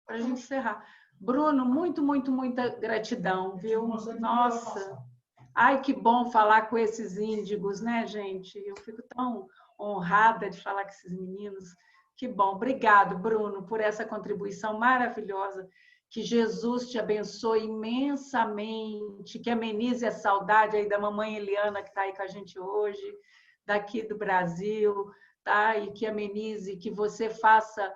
para a gente encerrar. Bruno, muita gratidão, viu? Nossa, ai, que bom falar com esses índigos, né, gente? Eu fico tão honrada de falar com esses meninos Que bom. Obrigado, Bruno, por essa contribuição maravilhosa. Que Jesus te abençoe imensamente, que amenize a saudade aí da mamãe Eliana, que está aí com a gente hoje, daqui do Brasil, tá? E que amenize, que você faça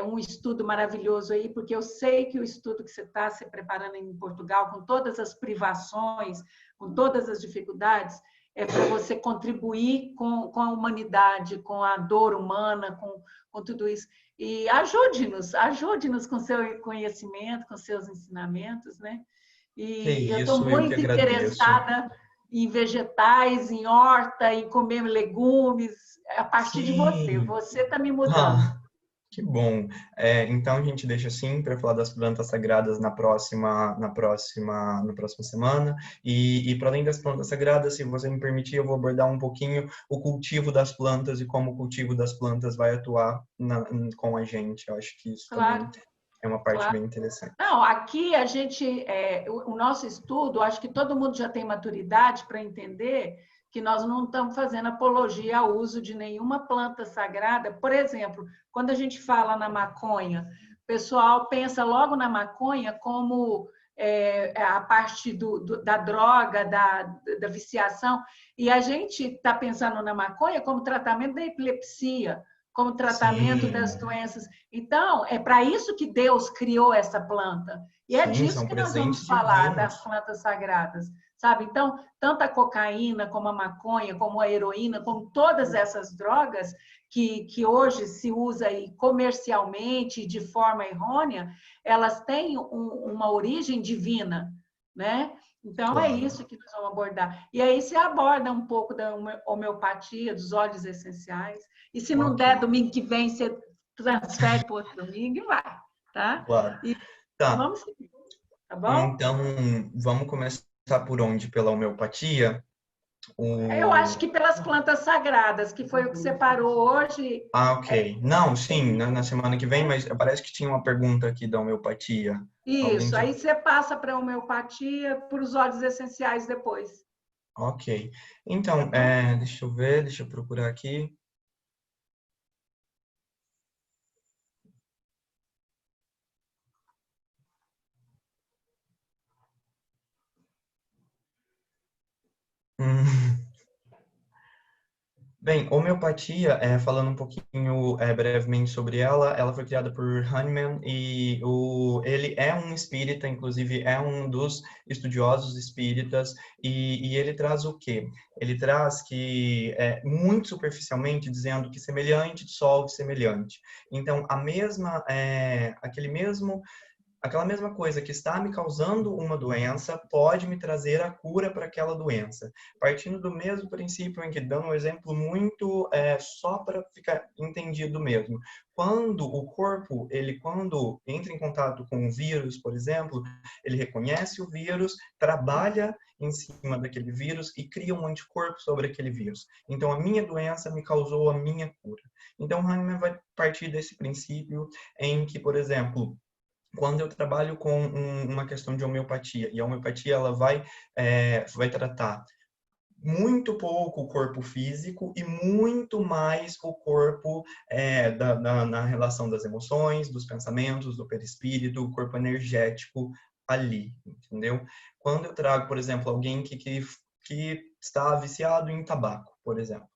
um estudo maravilhoso aí, porque eu sei que o estudo que você está se preparando em Portugal, com todas as privações, com todas as dificuldades, é para você contribuir com a humanidade, com a dor humana, com tudo isso. E ajude-nos com seu conhecimento, com seus ensinamentos, né? Que E eu estou isso, eu que muito agradeço. interessada em vegetais, em horta, em comer legumes, a partir de você. Sim. Você está me mudando. Ah, que bom. Então a gente deixa assim para falar das plantas sagradas na próxima semana. E para além das plantas sagradas, se você me permitir, eu vou abordar um pouquinho o cultivo das plantas e como o cultivo das plantas vai atuar com a gente. Eu acho que isso também Claro, é uma parte claro. bem interessante. Não, aqui a gente, o nosso estudo, acho que todo mundo já tem maturidade para entender que nós não estamos fazendo apologia ao uso de nenhuma planta sagrada. Por exemplo, quando a gente fala na maconha, o pessoal pensa logo na maconha como a parte da droga, da viciação, e a gente está pensando na maconha como tratamento da epilepsia, como tratamento das Sim, doenças. Então, é para isso que Deus criou essa planta. E é sim, disso são que nós vamos presentes falar, das divinos. plantas sagradas, sabe? Então, tanto a cocaína, como a maconha, como a heroína, como todas essas drogas que hoje se usa aí comercialmente de forma errônea, elas têm uma origem divina, né? Então, é Claro. isso que nós vamos abordar. E aí se aborda um pouco da homeopatia, dos óleos essenciais. E se não Ok, der domingo que vem, você transfere para outro domingo e vai, tá? claro. E Tá, vamos seguir, tá bom? então vamos começar por onde? Pela homeopatia? Eu acho O... que pelas plantas sagradas, que foi o que você parou hoje, Ok. Não, sim, na semana que vem, mas parece que tinha uma pergunta aqui da homeopatia. Alguém isso. tinha... Aí você passa para a homeopatia, para os óleos essenciais depois, Ok. Então, tá bom? deixa eu ver, deixa eu procurar aqui. Hum. Bem, homeopatia, falando um pouquinho brevemente sobre ela, ela foi criada por Hahnemann e ele é um espírita, inclusive é um dos estudiosos espíritas, e ele traz o quê? Ele traz que, muito superficialmente, dizendo que semelhante dissolve semelhante. Então, aquela mesma coisa que está me causando uma doença pode me trazer a cura para aquela doença. Partindo do mesmo princípio em que, dando um exemplo muito só para ficar entendido mesmo. Quando o corpo, quando entra em contato com um vírus, por exemplo, ele reconhece o vírus, trabalha em cima daquele vírus e cria um anticorpo sobre aquele vírus. Então, a minha doença me causou a minha cura. Então, Hahnemann vai partir desse princípio em que, por exemplo, quando eu trabalho com uma questão de homeopatia, e a homeopatia ela vai tratar muito pouco o corpo físico e muito mais o corpo na relação das emoções, dos pensamentos, do perispírito, o corpo energético ali, entendeu? Quando eu trago, por exemplo, alguém que está viciado em tabaco, por exemplo,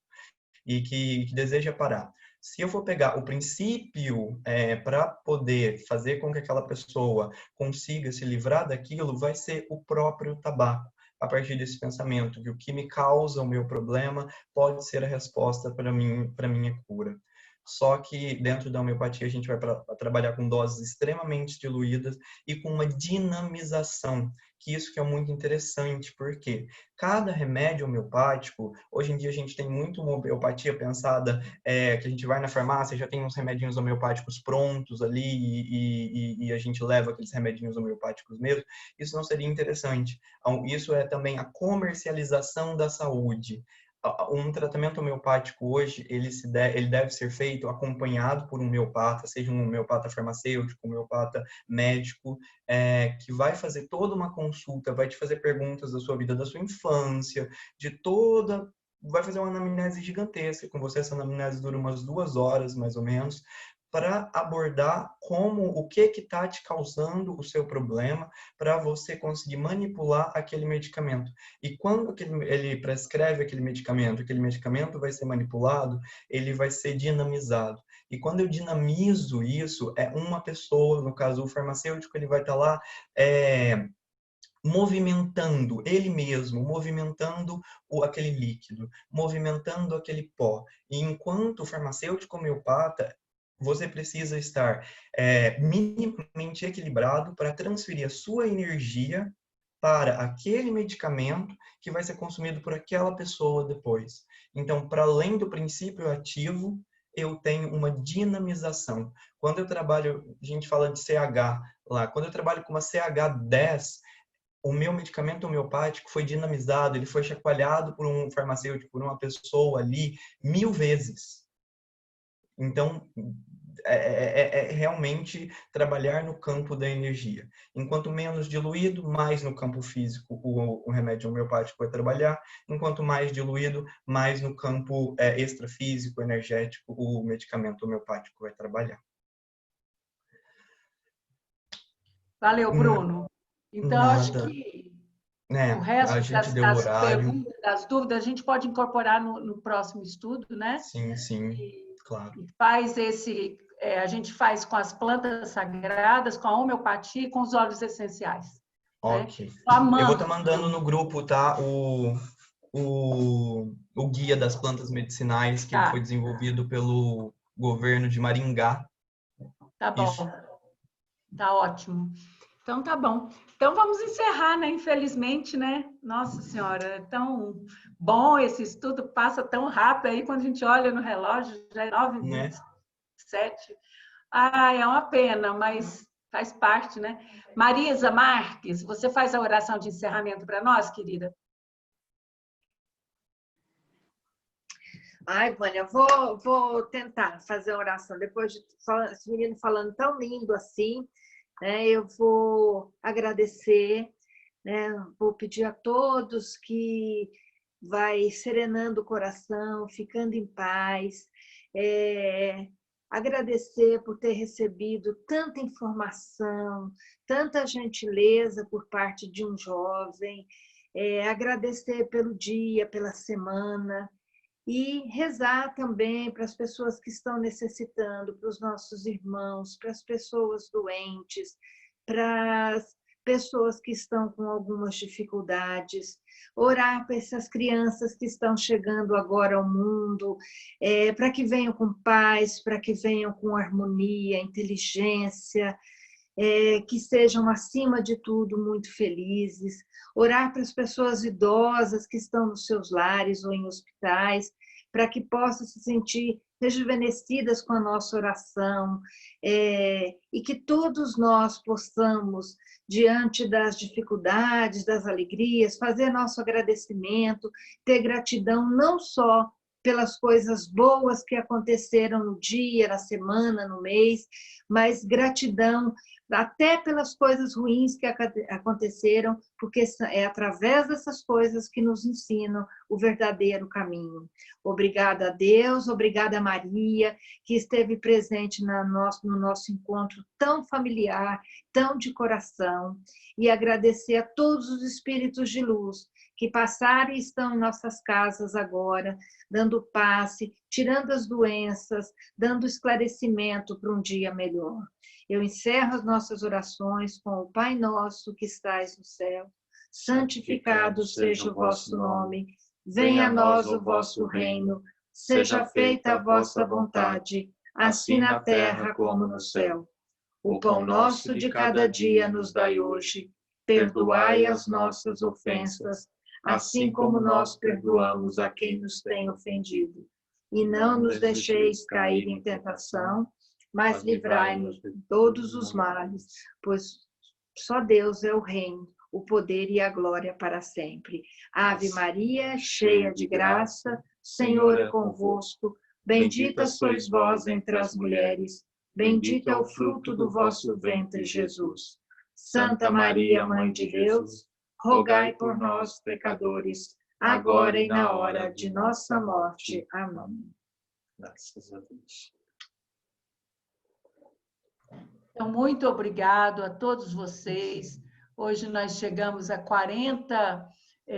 e que deseja parar. Se eu for pegar o princípio para poder fazer com que aquela pessoa consiga se livrar daquilo, vai ser o próprio tabaco. A partir desse pensamento, que o que me causa o meu problema pode ser a resposta para minha cura. Só que dentro da homeopatia a gente vai trabalhar com doses extremamente diluídas e com uma dinamização, que isso que é muito interessante, porque cada remédio homeopático, hoje em dia a gente tem muito uma homeopatia pensada, que a gente vai na farmácia, já tem uns remedinhos homeopáticos prontos ali e a gente leva aqueles remedinhos homeopáticos mesmo. Isso não seria interessante. Isso é também a comercialização da saúde. Um tratamento homeopático hoje, ele deve ser feito acompanhado por um homeopata, seja um homeopata farmacêutico, um homeopata médico, que vai fazer toda uma consulta, vai te fazer perguntas da sua vida, da sua infância, de toda vai fazer uma anamnese gigantesca com você. Essa anamnese dura umas 2 horas, mais ou menos, para abordar o que está te causando o seu problema, para você conseguir manipular aquele medicamento. E quando ele prescreve aquele medicamento vai ser manipulado, ele vai ser dinamizado. E quando eu dinamizo isso, é uma pessoa, no caso o farmacêutico, ele vai estar lá movimentando ele mesmo, movimentando aquele líquido, movimentando aquele pó. E enquanto o farmacêutico homeopata, você precisa estar minimamente equilibrado para transferir a sua energia para aquele medicamento que vai ser consumido por aquela pessoa depois. Então, para além do princípio ativo, eu tenho uma dinamização. Quando eu trabalho, a gente fala de CH lá, quando eu trabalho com uma CH10, o meu medicamento homeopático foi dinamizado, ele foi chacoalhado por um farmacêutico, por uma pessoa ali, 1000 vezes. Então, é realmente trabalhar no campo da energia. Enquanto menos diluído, mais no campo físico o remédio homeopático vai trabalhar. Enquanto mais diluído, mais no campo extrafísico, energético, o medicamento homeopático vai trabalhar. Valeu, Bruno. Então, acho que o resto das perguntas, das dúvidas, a gente pode incorporar no próximo estudo, né? Sim, claro. A gente faz com as plantas sagradas, com a homeopatia e com os óleos essenciais. Ok. Né? Eu vou estar mandando no grupo, tá? O guia das plantas medicinais que foi desenvolvido pelo governo de Maringá. Tá bom. Isso. Tá ótimo. Então, tá bom. Então, vamos encerrar, né? Infelizmente, né? Nossa Senhora, é tão bom esse estudo, passa tão rápido aí, quando a gente olha no relógio, já é 9h27. É uma pena, mas faz parte, né? Marisa Marques, você faz a oração de encerramento para nós, querida? Ai, Vânia, vou tentar fazer a oração. Depois de esse menino falando tão lindo assim, né, eu vou agradecer, né, vou pedir a todos que vai serenando o coração, ficando em paz, agradecer por ter recebido tanta informação, tanta gentileza por parte de um jovem, agradecer pelo dia, pela semana, e rezar também para as pessoas que estão necessitando, para os nossos irmãos, para as pessoas doentes, para as pessoas que estão com algumas dificuldades, orar para essas crianças que estão chegando agora ao mundo, para que venham com paz, para que venham com harmonia, inteligência, que sejam, acima de tudo, muito felizes. Orar para as pessoas idosas que estão nos seus lares ou em hospitais, para que possam se sentir rejuvenescidas com a nossa oração, e que todos nós possamos, diante das dificuldades, das alegrias, fazer nosso agradecimento, ter gratidão não só pelas coisas boas que aconteceram no dia, na semana, no mês, mas gratidão até pelas coisas ruins que aconteceram, porque é através dessas coisas que nos ensinam o verdadeiro caminho. Obrigada a Deus, obrigada a Maria, que esteve presente no nosso encontro tão familiar, tão de coração, e agradecer a todos os espíritos de luz que passaram e estão em nossas casas agora, dando passe, tirando as doenças, dando esclarecimento para um dia melhor. Eu encerro as nossas orações com o Pai Nosso que estais no céu. Santificado seja o vosso nome. Venha a nós o vosso reino. Seja feita a vossa vontade, assim na terra como no céu. O pão nosso de cada dia nos dai hoje. Perdoai as nossas ofensas, assim como nós perdoamos a quem nos tem ofendido. E não nos deixeis cair em tentação, mas livrai-nos de todos os males, pois só Deus é o reino, o poder e a glória para sempre. Ave Maria, cheia de graça, Senhor é convosco, bendita sois vós entre as mulheres, bendito é o fruto do vosso ventre, Jesus. Santa Maria, Mãe de Deus, rogai por nós, pecadores, agora e na hora de nossa morte. Amém. Graças a Deus. Então, muito obrigado a todos vocês. Hoje nós chegamos a 40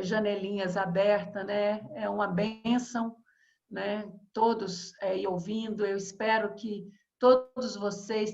janelinhas abertas, né? É uma bênção, né? Todos aí ouvindo. Eu espero que todos vocês